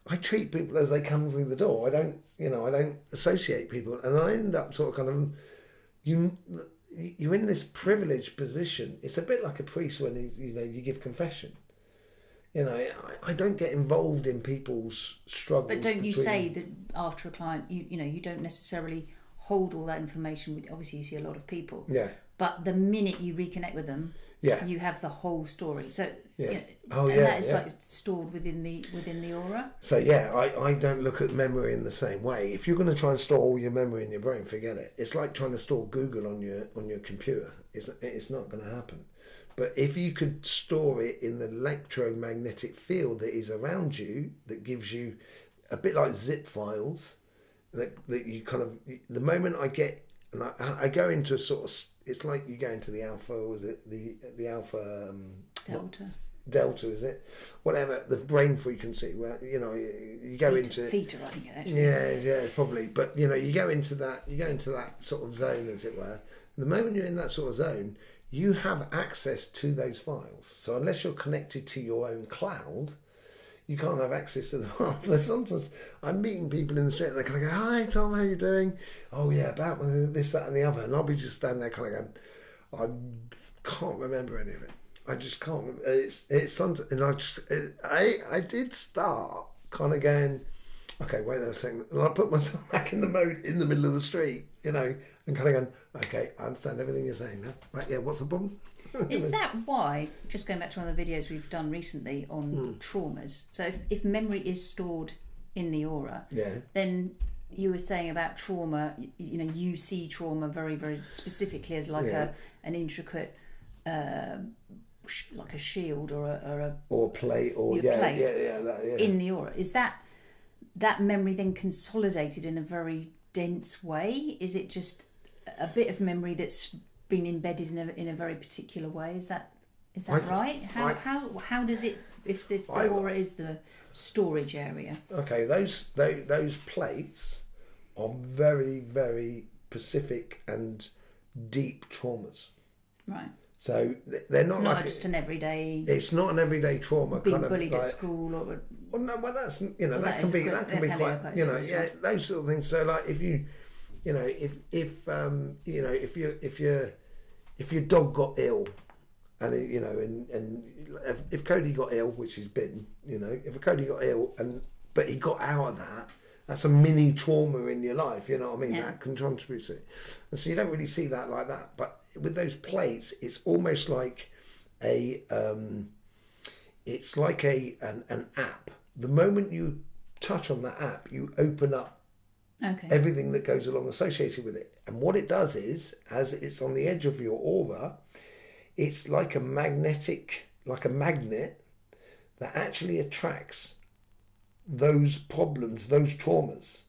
I treat people as they come through the door. I don't associate people, and I end up sort of kind of you're in this privileged position. It's a bit like a priest when you give confession. You know, I don't get involved in people's struggles. But don't you say that after a client, you don't necessarily hold all that information with? Obviously, you see a lot of people. Yeah. But the minute you reconnect with them, you have the whole story. So that is like stored within the aura. So I don't look at memory in the same way. If you're going to try and store all your memory in your brain, forget it. It's like trying to store Google on your computer. It's not going to happen. But if you could store it in the electromagnetic field that is around you, that gives you a bit like zip files, that you kind of, the moment I get, and I go into a sort of, it's like you go into the alpha, or was it the alpha delta, is it? Whatever, the brain frequency where, you know, you go into theta, I think actually. Yeah, probably. But you know, you go into that sort of zone, as it were. The moment you're in that sort of zone, you have access to those files. So unless you're connected to your own cloud, you can't have access to the files. So sometimes I'm meeting people in the street and they're kind of go, "Hi Tom, how you doing?" "Oh yeah, about this, that and the other." And I'll be just standing there kind of going, "I can't remember any of it. I just can't remember." It's something, and I did start kind of going, "Okay, wait a second." And I put myself back in the mode in the middle of the street, you know, and kind of going, "Okay, I understand everything you're saying now. Right, yeah, what's the problem?" Is that why, just going back to one of the videos we've done recently on traumas, so if memory is stored in the aura, then you were saying about trauma, you know, you see trauma very, very specifically as like an intricate, like a shield or a plate or plate in the aura. Is that memory then consolidated in a very dense way? Is it just a bit of memory that's been embedded in a very particular way? Is that right? How does it, if the aura is the storage area? Okay, those plates are very, very specific and deep traumas. Right. So they're not, it's not like just an everyday. It's not an everyday trauma. Being kind of bullied like, at school or. Well, no, well that's that can be quite you know those sort of things. So like if your dog got ill, and and if Cody got ill, which he's been, if Cody got ill but he got out of that, that's a mini trauma in your life. You know what I mean? Yeah. That can contribute to it, and so you don't really see that like that. But with those plates, it's almost like an app. The moment you touch on that app, you open up everything that goes along associated with it. And what it does is, as it's on the edge of your aura, it's like a magnet that actually attracts those problems, those traumas,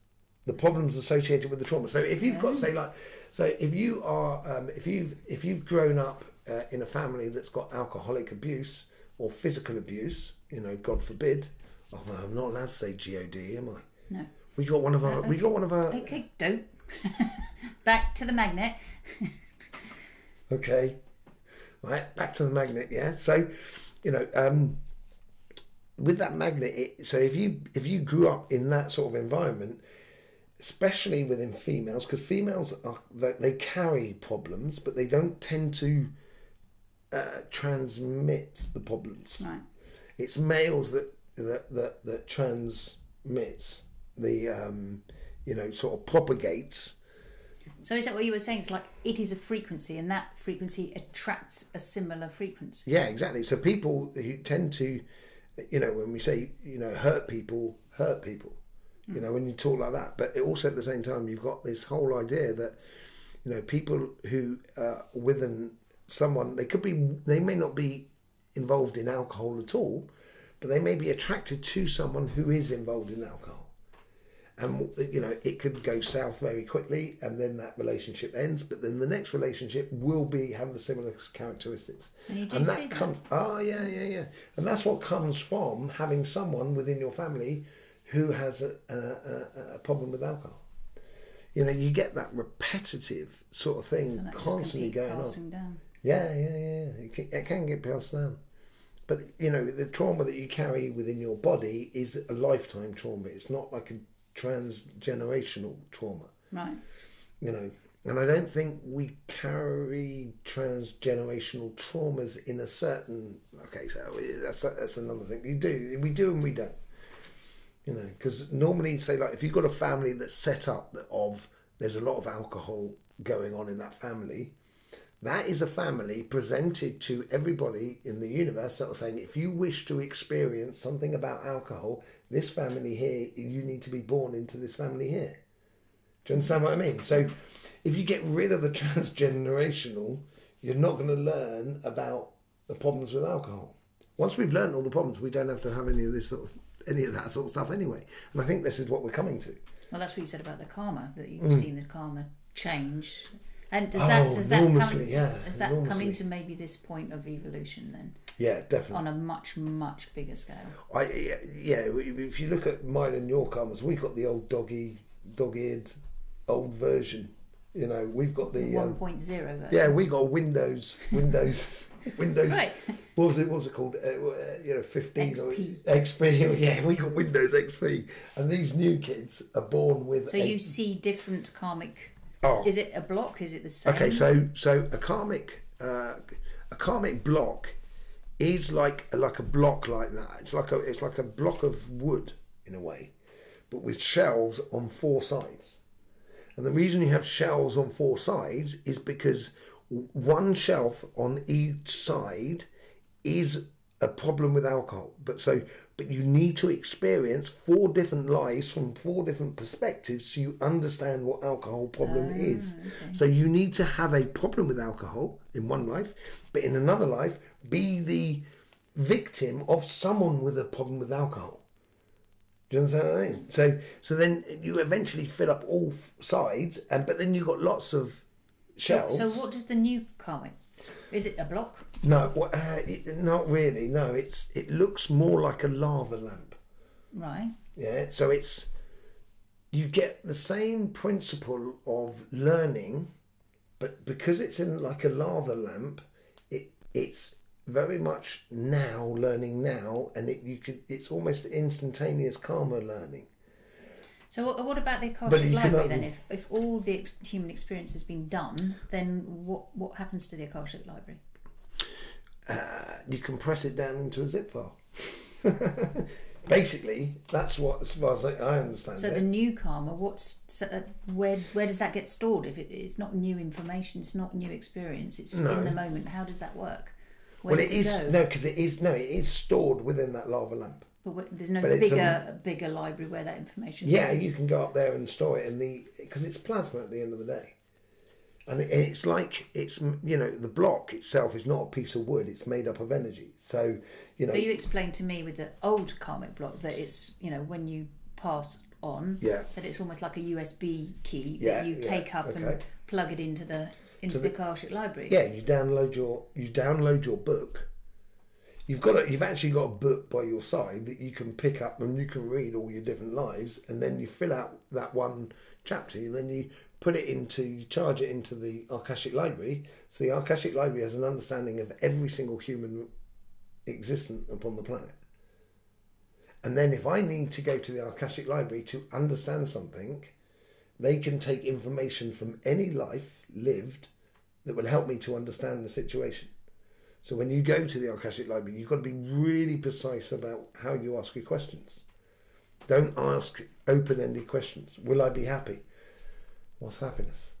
the problems associated with the trauma. So if you've got, say, like, so if you are, if you've grown up in a family that's got alcoholic abuse or physical abuse, you know, God forbid. Although I'm not allowed to say God, am I? No. We got one of our. Okay. We got one of our. Okay, don't. Back to the magnet. Okay. Right, back to the magnet. Yeah. So, you know, with that magnet, so if you grew up in that sort of environment, especially within females, because females they carry problems, but they don't tend to transmit the problems. Right. It's males that transmits the sort of propagates. So is that what you were saying? It's like it is a frequency, and that frequency attracts a similar frequency. Yeah, exactly. So people who tend to, you know, when we say, you know, hurt people. You know, when you talk like that, but also at the same time, you've got this whole idea that, you know, people who within someone, they may not be involved in alcohol at all, but they may be attracted to someone who is involved in alcohol. And, you know, it could go south very quickly, and then that relationship ends, but then the next relationship will have the similar characteristics. And that comes, yeah. And that's what comes from having someone within your family who has a problem with alcohol. You know, you get that repetitive sort of thing constantly going on. Down. Yeah. It can get passed down. But, you know, the trauma that you carry within your body is a lifetime trauma. It's not like a transgenerational trauma. Right. You know, and I don't think we carry transgenerational traumas in a certain... Okay, so that's another thing. We do and we don't. You know, because normally, say, like, if you've got a family that's set up there's a lot of alcohol going on in that family, that is a family presented to everybody in the universe sort of saying, if you wish to experience something about alcohol, this family here, you need to be born into this family here. Do you understand what I mean? So if you get rid of the transgenerational, you're not going to learn about the problems with alcohol. Once we've learned all the problems, we don't have to have any of that sort of stuff anyway. And I think this is what we're coming to. Well, that's what you said about the karma, that you've seen the karma change. And does that come into maybe this point of evolution then? Yeah, definitely. On a much, much bigger scale. If you look at mine and your karmas, we've got the old dog-eared old version. You know, we've got the 1.0 version. Yeah, we got Windows. Right. What was it called? 15 XP. or XP. Yeah, we got Windows XP, and these new kids are born with. So you see different karmic. Oh. Is it a block? Is it the same? Okay, so a karmic block is like a block like that. It's like a block of wood in a way, but with shelves on four sides. And the reason you have shelves on four sides is because one shelf on each side is a problem with alcohol. But you need to experience four different lives from four different perspectives so you understand what alcohol problem is. Okay. So you need to have a problem with alcohol in one life, but in another life, be the victim of someone with a problem with alcohol. Do you understand what I mean? So then you eventually fill up all sides, but then you've got lots of shelves. So what does the new karmic? Is it a block? No, not really. No, it looks more like a lava lamp. Right. Yeah. So you get the same principle of learning, but because it's in like a lava lamp, it's very much learning now, and it's almost instantaneous karma learning. So what about the Akashic Library then? If all the human experience has been done, then what happens to the Akashic Library? You compress it down into a zip file. Basically, that's what, as far as I understand. So the new karma, where does that get stored? If it's not new information, it's not new experience, it's in the moment. How does that work? Where does it go? It is stored within that lava lamp. But there's no bigger library where that information. Yeah, you can go up there and store it because it's plasma at the end of the day, And it's like, it's, you know, the block itself is not a piece of wood, it's made up of energy. So, you know. But you explained to me with the old karmic block that it's, you know, when you pass on, that it's almost like a USB key that you take up and plug it into the Akashic library. Yeah, you download your book. You've actually got a book by your side that you can pick up and you can read all your different lives, and then you fill out that one chapter, and then you charge it into the Akashic library. So the Akashic library has an understanding of every single human existent upon the planet. And then if I need to go to the Akashic library to understand something, they can take information from any life lived that will help me to understand the situation. So when you go to the Akashic library, you've got to be really precise about how you ask your questions. Don't ask open-ended questions. Will I be happy? What's happiness?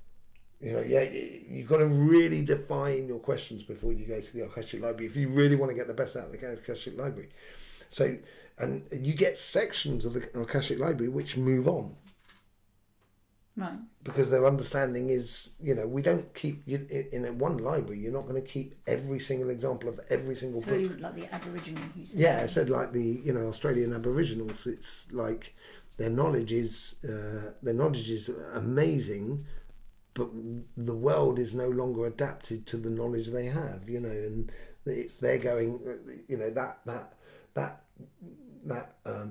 You know, you've got to really define your questions before you go to the Akashic library if you really want to get the best out of the Akashic library. So, and you get sections of the Akashic library which move on. Right. Because their understanding is, you know, we don't keep, in one library, you're not going to keep every single example of every single book. So like the Aboriginal users. Yeah, I said like the, you know, Australian Aboriginals, it's like their knowledge is amazing, but the world is no longer adapted to the knowledge they have, you know, and they're going, you know, that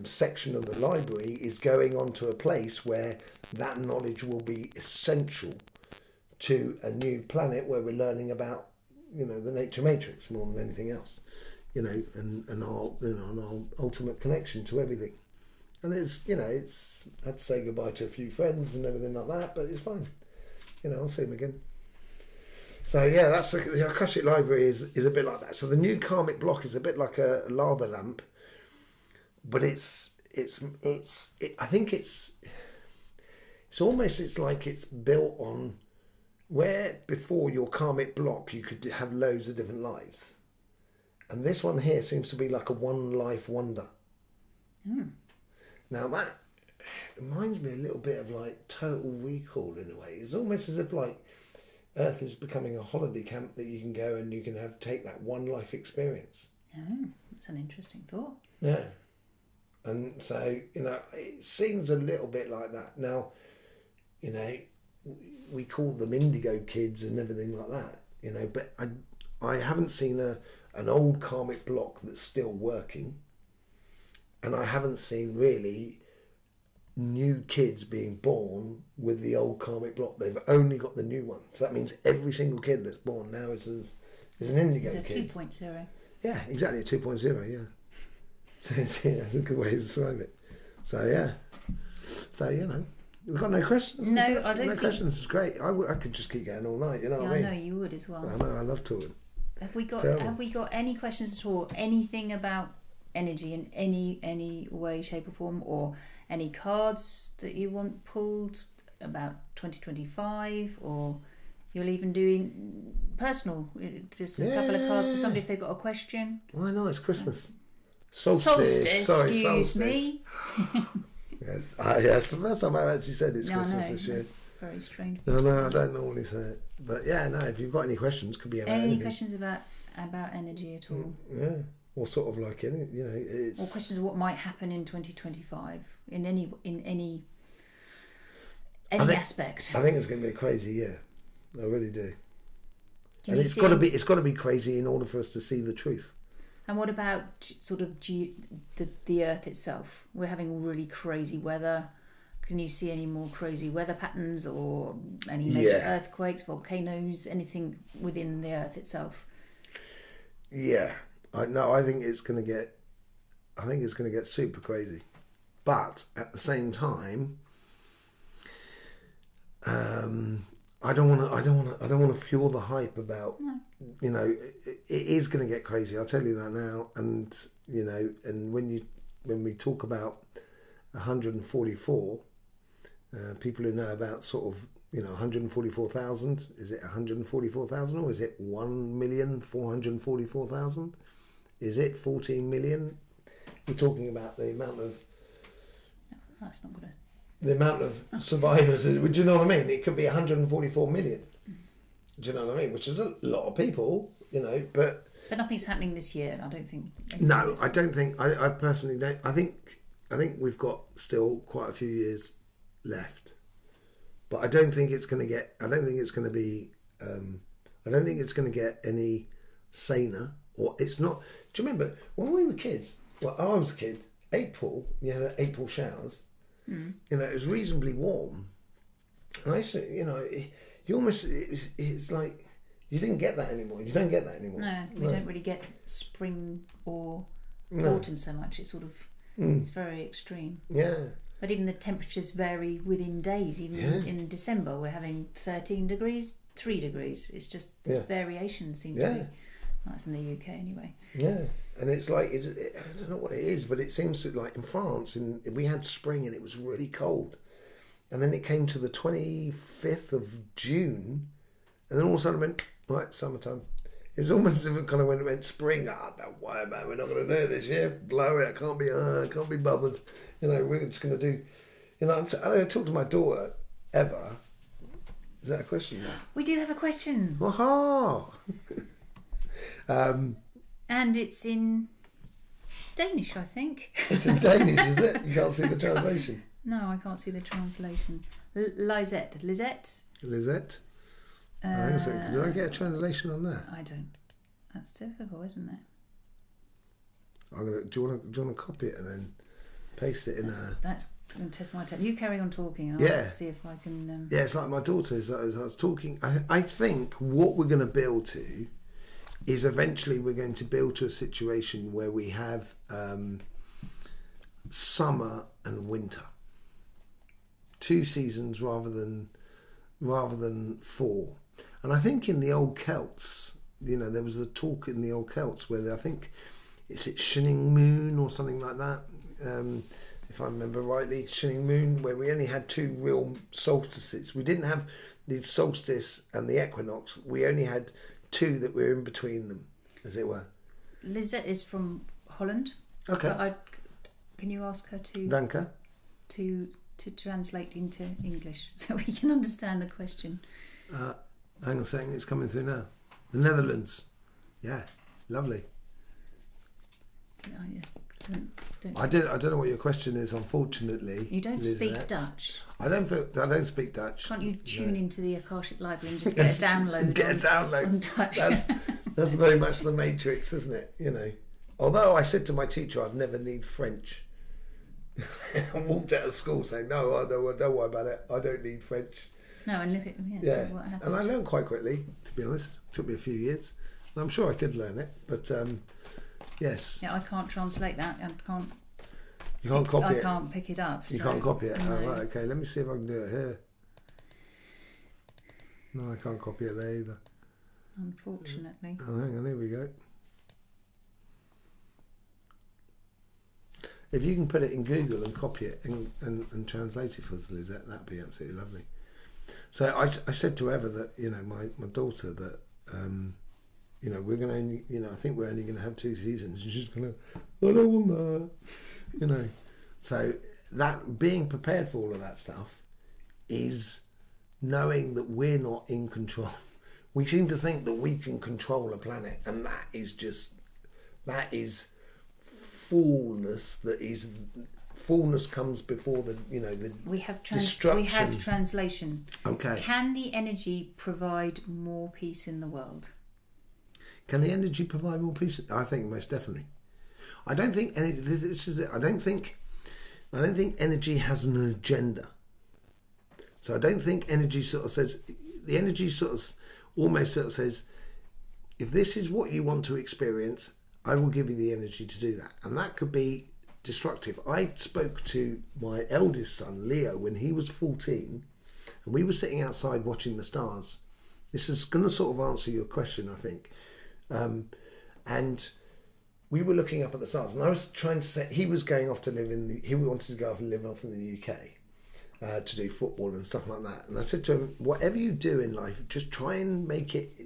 section of the library is going on to a place where that knowledge will be essential to a new planet where we're learning about, you know, the nature matrix more than anything else, you know, and our ultimate connection to everything. And it's, you know, I had to say goodbye to a few friends and everything like that, but it's fine. You know, I'll see them again. So yeah, that's the Akashic library is a bit like that. So the new karmic block is a bit like a lava lamp, but I think it's like it's built on where before your karmic block you could have loads of different lives, and this one here seems to be like a one life wonder. Now that reminds me a little bit of like Total Recall in a way. It's almost as if like Earth is becoming a holiday camp that you can go and you can take that one life experience. Oh, that's an interesting thought. Yeah. And so, you know, it seems a little bit like that. Now, you know, we call them indigo kids and everything like that, you know, but I haven't seen an old karmic block that's still working. And I haven't seen really new kids being born with the old karmic block. They've only got the new one. So that means every single kid that's born now is an indigo kid. It's a 2.0. Yeah, exactly, a 2.0, yeah. So yeah, that's a good way to describe it. So yeah. So, you know, we've got no questions. No, I don't No think... questions is great. I could just keep going all night, you know what I mean? I know you would as well. I know, I love talking. Have we got any questions at all? Anything about energy in any way, shape or form, or any cards that you want pulled about 2025, or you're even doing personal, just a couple of cards for somebody if they've got a question? Why not? It's Christmas. Solstice. Sorry, excuse Solstice. Me. Yes, it's the first time I've actually said it's Christmas this year. Very strange. No, I don't normally say it, but yeah, no. If you've got any questions, could be about anything. Any questions about energy at all? Yeah, or sort of like any, you know, it's... Or questions of what might happen in 2025 in any aspect. I think it's going to be a crazy year. I really do. And it's got to be crazy in order for us to see the truth. And what about sort of the Earth itself? We're having really crazy weather. Can you see any more crazy weather patterns or any major earthquakes, volcanoes, anything within the Earth itself? Yeah, I think it's going to get super crazy, but at the same time, I don't want to fuel the hype about. No. You know, it is going to get crazy. I'll tell you that now. And you know, and when we talk about 144, people who know about sort of, you know, 144,000. Is it 144,000 or is it 1,444,000? Is it 14 million? We're talking about the amount of. No, that's not good. The amount of survivors. Do you know what I mean? It could be 144 million. Do you know what I mean? Which is a lot of people, you know, but nothing's happening this year, I don't think. No, I don't think. I personally don't. I think we've got still quite a few years left, but I don't think it's going to get. I don't think it's going to be. I don't think it's going to get any saner, or it's not. Do you remember when we were kids? Well, I was a kid. April, you had April showers. You know, it was reasonably warm, and I used to, you know, you almost. It's like. You didn't get that anymore. You don't get that anymore. No, we don't really get spring or autumn so much. It's sort of it's very extreme. Yeah. But even the temperatures vary within days. Even in December, we're having 13 degrees, 3 degrees. It's just variation seems to be. That's in the UK anyway. Yeah, and it's like I don't know what it is, but it seems to, like in France, we had spring and it was really cold, and then it came to the 25th of June, and then all of a sudden it went. Right, summertime. It was almost as if it kind of went spring. Don't worry about it. We're not going to do it this year. Blow it. I can't be bothered. You know, we're just going to do. You know, I don't talk to my daughter ever. Is that a question now? We do have a question. Aha! And it's in Danish, I think. It's in Danish, is it? You can't see the translation. No, I can't see the translation. Lisette. Lisette. Hang on a second. Do I get a translation on that? I don't. That's difficult, isn't it? Do you want to copy it and then paste it in That's going to test my test. You carry on talking. I'll see if I can. Yeah, it's like my daughter. As I was talking, I think what we're going to build to is eventually we're going to build to a situation where we have summer and winter, 2 seasons rather than 4. And I think in the old Celts, you know, there was a talk in the old Celts where I think it's Shining Moon or something like that, if I remember rightly, Shining Moon, where we only had 2 real solstices. We didn't have the solstice and the equinox. We only had 2 that were in between them, as it were. Lisette is from Holland. Okay. Can you ask her to Danke. to translate into English so we can understand the question? Hang on a second, it's coming through now. The Netherlands. Yeah, lovely. Oh, yeah. I don't know what your question is, unfortunately. You don't speak Dutch. I don't speak Dutch. Can't you tune into the Akashic Library and just get a download? Get a download on Dutch. That's very much the Matrix, isn't it? You know. Although I said to my teacher I'd never need French. I walked out of school saying, no, don't worry about it. I don't need French. No, and look at so what happened? And I learned quite quickly, to be honest. It took me a few years. And I'm sure I could learn it, but yes. Yeah, I can't translate that. You can't copy it? I can't pick it up. You can't copy it? No. Oh, right, okay. Let me see if I can do it here. No, I can't copy it there either. Unfortunately. Oh, hang on, here we go. If you can put it in Google and copy it and translate it for us, Lisette, that'd be absolutely lovely. So I said to Eva that, you know, my daughter, that, you know, we're going to, you know, I think we're only going to have 2 seasons. And she's going to, I don't want that, you know. So that, being prepared for all of that stuff is knowing that we're not in control. We seem to think that we can control a planet, and that is fullness. Fullness comes before the destruction. We have translation. Okay. Can the energy provide more peace in the world? Can the energy provide more peace? I think most definitely. I don't think this is it. I don't think energy has an agenda. So I don't think energy sort of says, the energy sort of almost sort of says, if this is what you want to experience, I will give you the energy to do that. And that could be destructive. I spoke to my eldest son, Leo, when he was 14, and we were sitting outside watching the stars. This is going to sort of answer your question, I think. And we were looking up at the stars, and I was trying to say, he was going off to live he wanted to go off and live off in the UK to do football and stuff like that. And I said to him, whatever you do in life, just try and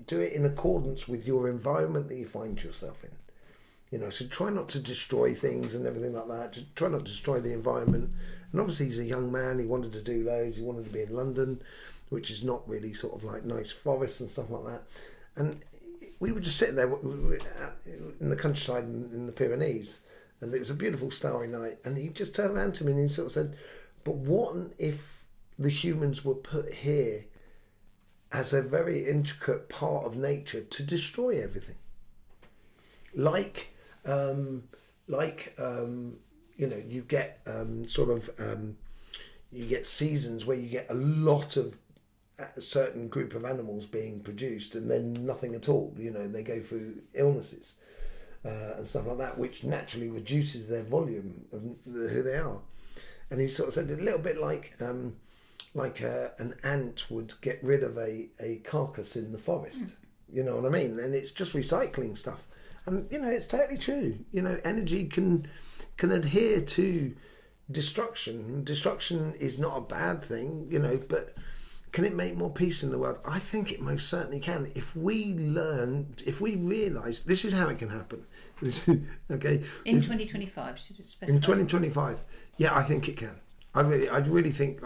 do it in accordance with your environment that you find yourself in. You know, so try not to destroy things and everything like that. Just try not to destroy the environment. And obviously he's a young man. He wanted to do loads. He wanted to be in London. which is not really sort of like nice forests and stuff like that. And we were just sitting there in the countryside in the Pyrenees, and it was a beautiful starry night, and he just turned around to me and he sort of said, but what if the humans were put here as a very intricate part of nature to destroy everything? You get you get seasons where you get a lot of a certain group of animals being produced and then nothing at all. They go through illnesses and stuff like that, which naturally reduces their volume of who they are. And he sort of said a little bit like an ant would get rid of a carcass in the forest. You know what I mean? And it's just recycling stuff. And, it's totally true. Energy can adhere to destruction. Destruction is not a bad thing, but can it make more peace in the world? I think it most certainly can. If we realise, this is how it can happen. Okay. In 2025, should it specify? In 2025, yeah, I think it can. I really think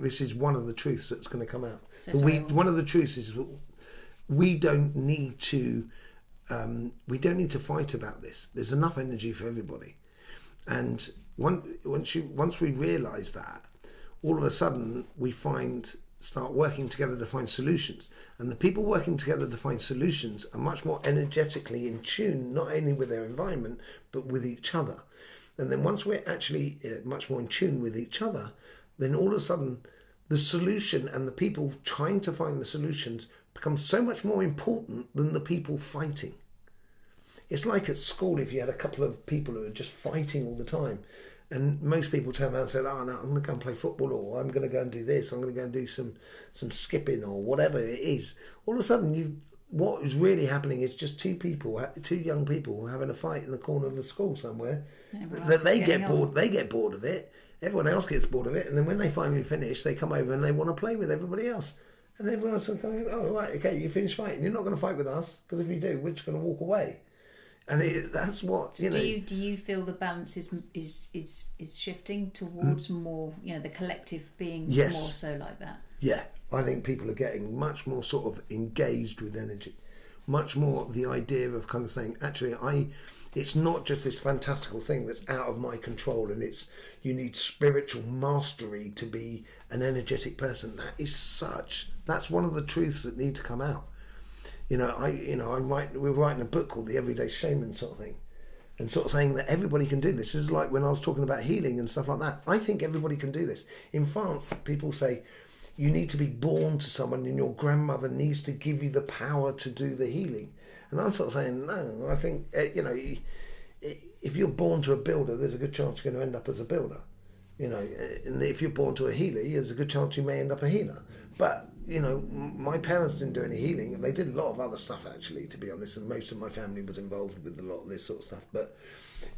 this is one of the truths that's going to come out. One of the truths is we don't need to fight about this. There's enough energy for everybody, and once we realise that, all of a sudden we start working together to find solutions, and the people working together to find solutions are much more energetically in tune, not only with their environment but with each other. And then once we're actually much more in tune with each other, then all of a sudden the solution and the people trying to find the solutions become so much more important than the people fighting. It's like at school, if you had a couple of people who are just fighting all the time, and most people turn around and say, oh no, I'm going to go and play football, or I'm going to go and do this, I'm going to go and do some skipping, or whatever it is. All of a sudden, what is really happening is just two young people having a fight in the corner of a school somewhere. They get bored of it. Everyone else gets bored of it, and then when they finally finish, they come over and they want to play with everybody else. And everyone else is going, oh right, okay, you finished fighting. You're not going to fight with us, because if you do, we're just going to walk away. And that's what Do you feel the balance is shifting towards more, the collective being more so like that? Yeah, I think people are getting much more sort of engaged with energy, much more the idea of kind of saying, actually, it's not just this fantastical thing that's out of my control, and you need spiritual mastery to be an energetic person. That's one of the truths that need to come out. We're writing a book called The Everyday Shaman sort of thing, and sort of saying that everybody can do this. This is like when I was talking about healing and stuff like that. I think everybody can do this. In France, people say you need to be born to someone, and your grandmother needs to give you the power to do the healing. And I'm sort of saying, no, I think, if you're born to a builder, there's a good chance you're going to end up as a builder. And if you're born to a healer, there's a good chance you may end up a healer. But, my parents didn't do any healing. They did a lot of other stuff, actually, to be honest, and most of my family was involved with a lot of this sort of stuff. But,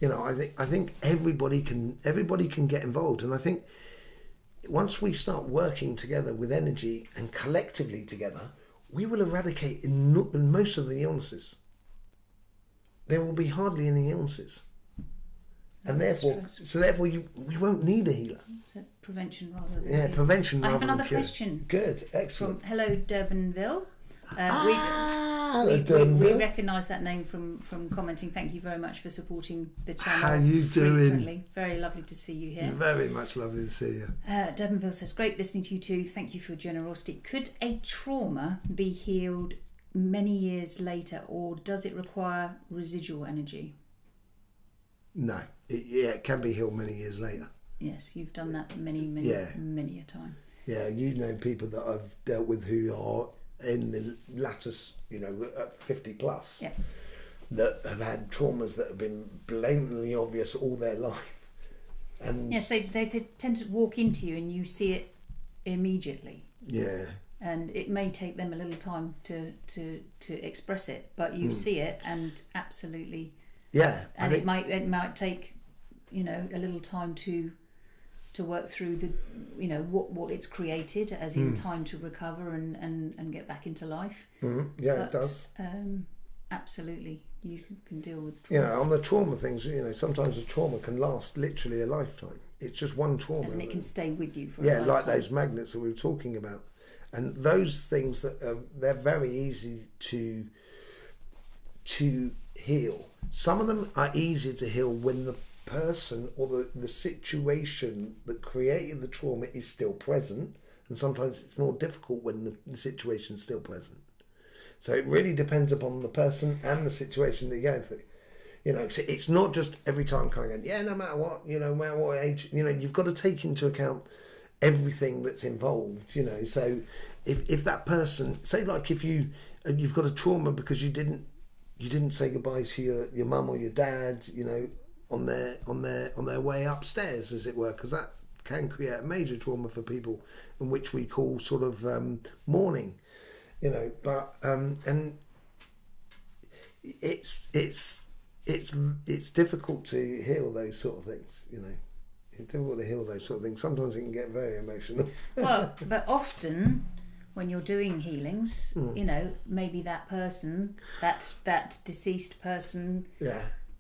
I think everybody can get involved. And I think once we start working together with energy and collectively together, we will eradicate in most of the illnesses. There will be hardly any illnesses. And therefore, we won't need a healer. So prevention rather than prevention. I have another question. Good, excellent. From Hello Durbanville. We recognise that name from commenting. Thank you very much for supporting the channel. How you doing? Frequently. Very lovely to see you here. Very much lovely to see you. Durbanville says, great listening to you too. Thank you for your generosity. Could a trauma be healed many years later, or does it require residual energy? No, it can be healed many years later. Yes, you've done that many a time. Yeah, you know people that I've dealt with who are in the latter, at 50 plus, that have had traumas that have been blatantly obvious all their life. And yes, they tend to walk into you and you see it immediately. Yeah. And it may take them a little time to express it, but you see it, and absolutely. Yeah. And it might take, a little time to work through the, what it's created, as in time to recover and get back into life. Yeah, but, it does. Absolutely, you can deal with trauma. On the trauma things, sometimes a trauma can last literally a lifetime. It's just one trauma. And it can stay with you for a lifetime. Like those magnets that we were talking about. And those things they're very easy to heal. Some of them are easier to heal when the person or the situation that created the trauma is still present, and sometimes it's more difficult when the situation's still present. So it really depends upon the person and the situation that you're going through. You know, so it's not just every time kind of going, yeah, no matter what, you know, no matter what age, you know, you've got to take into account everything that's involved, you know. So if that person, say like if you've got a trauma because you didn't say goodbye to your mum or your dad, you know, on their way upstairs, as it were, because that can create a major trauma for people, in which we call sort of mourning, you know. But and it's difficult to heal those sort of things, you know. It's difficult to heal those sort of things. Sometimes it can get very emotional. Well, but often when you're doing healings, you know, maybe that person, that deceased person,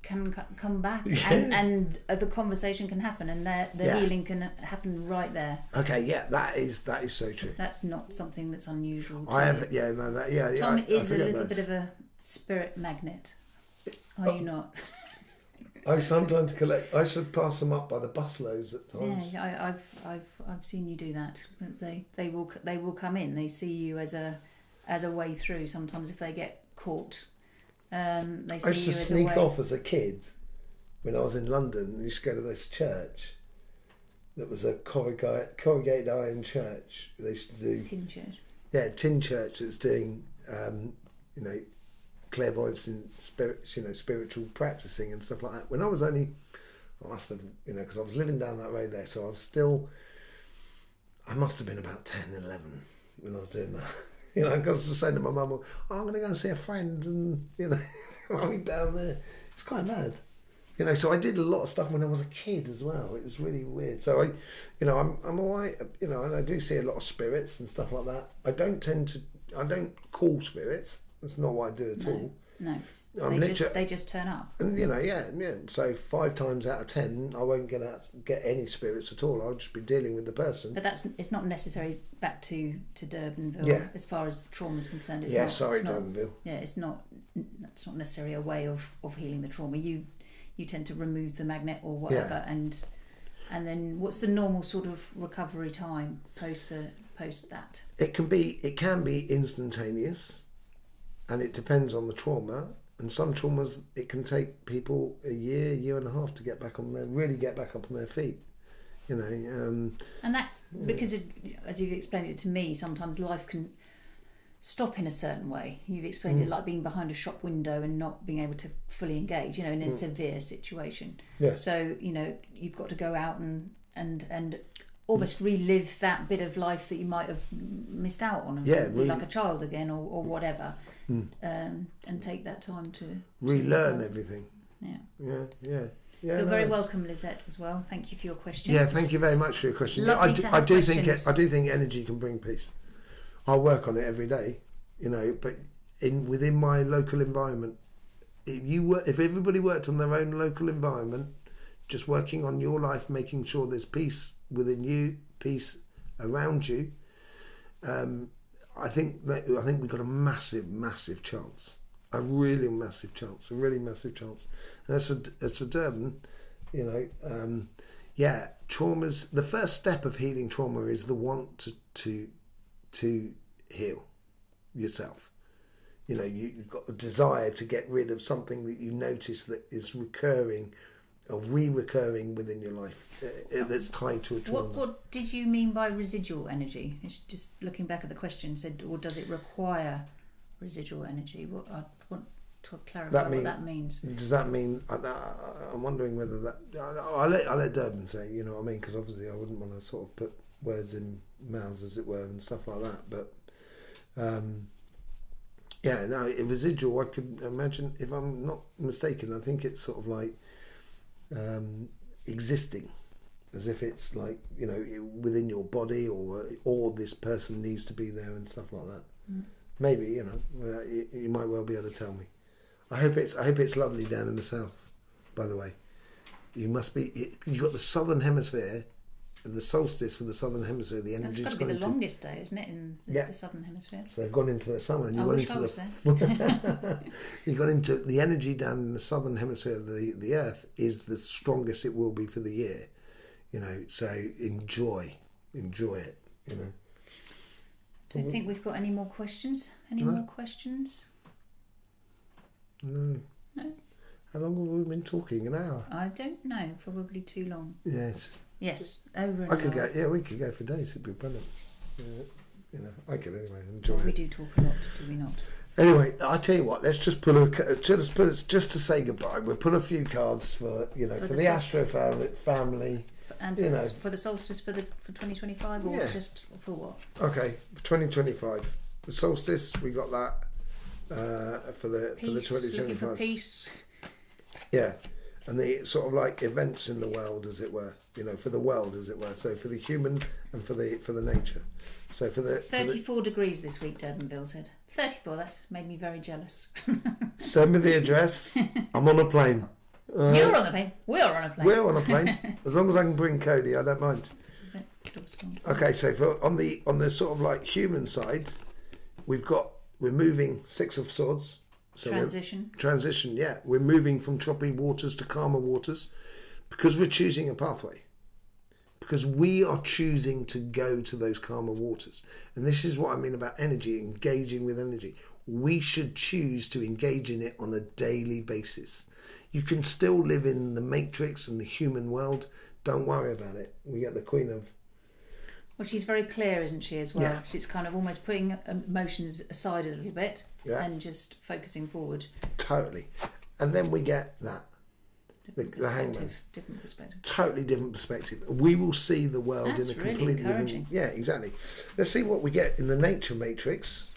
can come back, and the conversation can happen, and the healing can happen right there. Okay, yeah, that is so true. That's not something that's unusual. Tom is a little bit of a spirit magnet. Are you not? I sometimes collect. I should pass them up by the busloads at times. Yeah, I've seen you do that. They will come in. They see you as a way through. Sometimes if they get caught, they see you as a way. I used to sneak off as a kid when I was in London. I used to go to this church that was a corrugated iron church. They used to do tin church. Yeah, tin church that's doing you know, clairvoyance and spiritual practicing and stuff like that. When I was only, I must have, you know, because I was living down that road there, so I must have been about 10, 11 when I was doing that. You know, because I was saying to my mum, I'm going to go and see a friend, and, you know, I went down there. It's quite mad. You know, so I did a lot of stuff when I was a kid as well. It was really weird. So I'm all right, you know, and I do see a lot of spirits and stuff like that. I don't call spirits. That's not what I do at all. No. They just turn up. And, you know, yeah. So 5 times out of 10, I won't get any spirits at all. I'll just be dealing with the person. But it's not necessary back to Durbanville as far as trauma is concerned. Durbanville. Yeah, it's not necessarily a way of healing the trauma. You tend to remove the magnet or whatever, and then what's the normal sort of recovery time post that? It can be instantaneous. And it depends on the trauma. And some traumas, it can take people a year and a half to get back up on their feet. You know. And that, because as you've explained it to me, sometimes life can stop in a certain way. You've explained it like being behind a shop window and not being able to fully engage, you know, in a severe situation. Yeah. So, you know, you've got to go out and almost relive that bit of life that you might have missed out on, like a child again or whatever. And take that time to relearn everything. Yeah. You're very welcome, Lizette, as well. Thank you for your question. Yeah, thank you very much for your question. I do think energy can bring peace. I work on it every day, you know. But within my local environment, if everybody worked on their own local environment, just working on your life, making sure there's peace within you, peace around you. I think we've got a massive chance, a really massive chance. And as for Durban, you know, traumas. The first step of healing trauma is the want to heal yourself. You know, you've got a desire to get rid of something that you notice that is recurring or re-recurring within your life that's tied to a trauma. What did you mean by residual energy? It's just looking back at the question, said, or does it require residual energy? I want to clarify what that means. Does that mean? I'm wondering whether that. I'll let Durban say. You know what I mean? Because obviously I wouldn't want to sort of put words in mouths, as it were, and stuff like that. But residual. I could imagine, if I'm not mistaken, I think it's sort of like. Existing, as if it's like, you know, within your body, or this person needs to be there and stuff like that. Maybe, you know, you might well be able to tell me. I hope it's lovely down in the south. By the way, you got the southern hemisphere the solstice for the southern hemisphere, the That's energy. got to be the longest day, isn't it, in the southern hemisphere? So they've gone into the summer, and I wish I was there. you've gone into the energy down in the southern hemisphere of the Earth is the strongest it will be for the year. You know, so enjoy it. You know. Don't think we've got any more questions. Any more questions? No. No. How long have we been talking? An hour? I don't know. Probably too long. Yes. Yes, over an I could hour. go. Yeah, we could go for days. It'd be brilliant. You know, I could anyway. Enjoy We it. do talk a lot, do we not? Anyway, I tell you what. Let's just just to say goodbye. We'll put a few cards for for the Astroflower family. And for the solstice for 2025, or just for what? Okay, for 2025, the solstice. We got that for the 2025. Looking for peace. Yeah, and the sort of like events in the world, as it were. You know, for the world, as it were. So for the human and for the nature. So for the 34 degrees this week, Durbanville said. 34. That's made me very jealous. Send me the address. I'm on a plane. You're on the plane. We're on a plane. We're on a plane. As long as I can bring Cody, I don't mind. Okay, so on the sort of like human side, we're moving Six of Swords. So transition, yeah. We're moving from choppy waters to calmer waters because we're choosing a pathway. Because we are choosing to go to those calmer waters. And this is what I mean about energy, engaging with energy. We should choose to engage in it on a daily basis. You can still live in the matrix and the human world. Don't worry about it. We get the Queen of... Well, she's very clear, isn't she, as well? Yeah. She's kind of almost putting emotions aside a little bit and just focusing forward. Totally. And then we get that. The hangman. Different perspective. Totally different perspective. We will see the world in a completely different... Yeah, exactly. Let's see what we get in the nature matrix.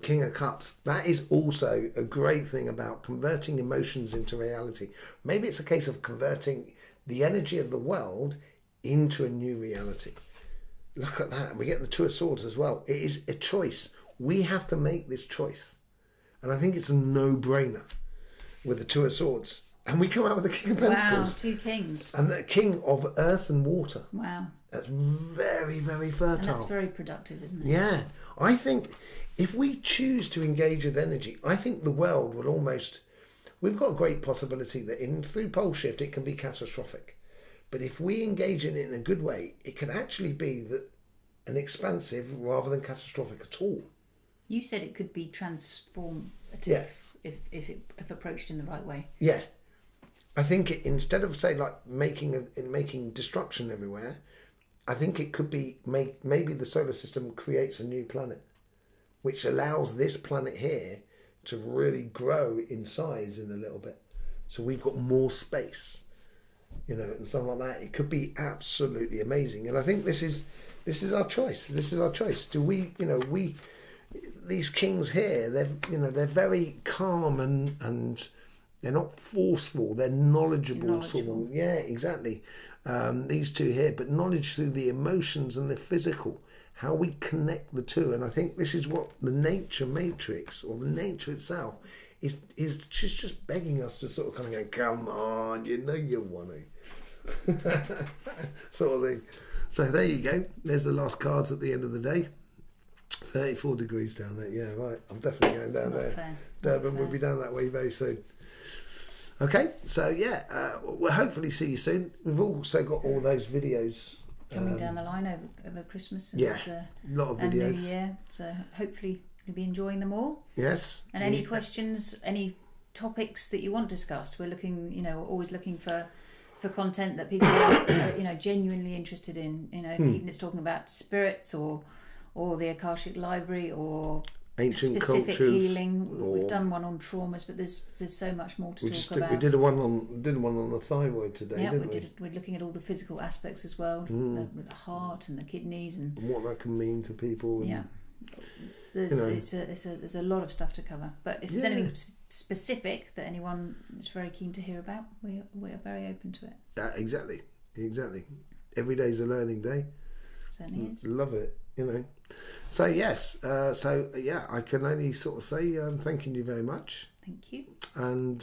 King of Cups. That is also a great thing about converting emotions into reality. Maybe it's a case of converting the energy of the world into a new reality. Look at that. And we get the Two of Swords as well. It is a choice. We have to make this choice. And I think it's a no-brainer with the Two of Swords. And we come out with the King of Pentacles. Wow, two kings. And the King of Earth and Water. Wow. That's very, very fertile. And that's very productive, isn't it? Yeah. I think if we choose to engage with energy, I think the world will almost... We've got a great possibility that through pole shift it can be catastrophic. But if we engage in it in a good way, it can actually be an expansive rather than catastrophic at all. You said it could be transformative if approached in the right way. Yeah. I think instead of, say, like making destruction everywhere, I think it could be maybe the solar system creates a new planet, which allows this planet here to really grow in size in a little bit. So we've got more space, and something like that. It could be absolutely amazing. And I think this is our choice. This is our choice. Do we, these kings here, they're very calm and they're not forceful. They're knowledgeable. Sort of. Yeah, exactly. These two here, but knowledge through the emotions and the physical, how we connect the two. And I think this is what the nature matrix, or the nature itself, is just begging us to sort of kind of go, come on, you want to. Sort of thing. So there you go. There's the last cards at the end of the day. 34 degrees down there. Yeah, right. I'm definitely going down there. Fair. Durban will be down that way very soon. Okay, so we'll hopefully see you soon. We've also got all those videos coming down the line over Christmas and, a lot of videos. And New Year. So hopefully you'll be enjoying them all. Yes. And any questions, any topics that you want discussed, we're looking, always looking for content that people are, genuinely interested in. Even it's talking about spirits or the Akashic Library or ancient specific cultures, healing. We've done one on traumas, but there's so much more to talk about. We did one on the thyroid today. Yeah, didn't we? We're looking at all the physical aspects as well, the heart and the kidneys and what that can mean to people. And, there's a lot of stuff to cover. But if there's anything specific that anyone is very keen to hear about, we are very open to it. Exactly. Every day's a learning day. Certainly is. Love it. So yes, I can only sort of say thanking you very much. Thank you. And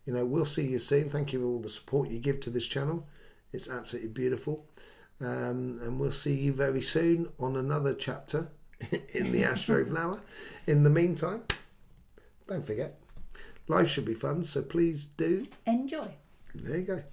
we'll see you soon. Thank you for all the support you give to this channel. It's absolutely beautiful. And we'll see you very soon on another chapter in the Astroflower. In the meantime, don't forget, life should be fun, so please do enjoy. There you go.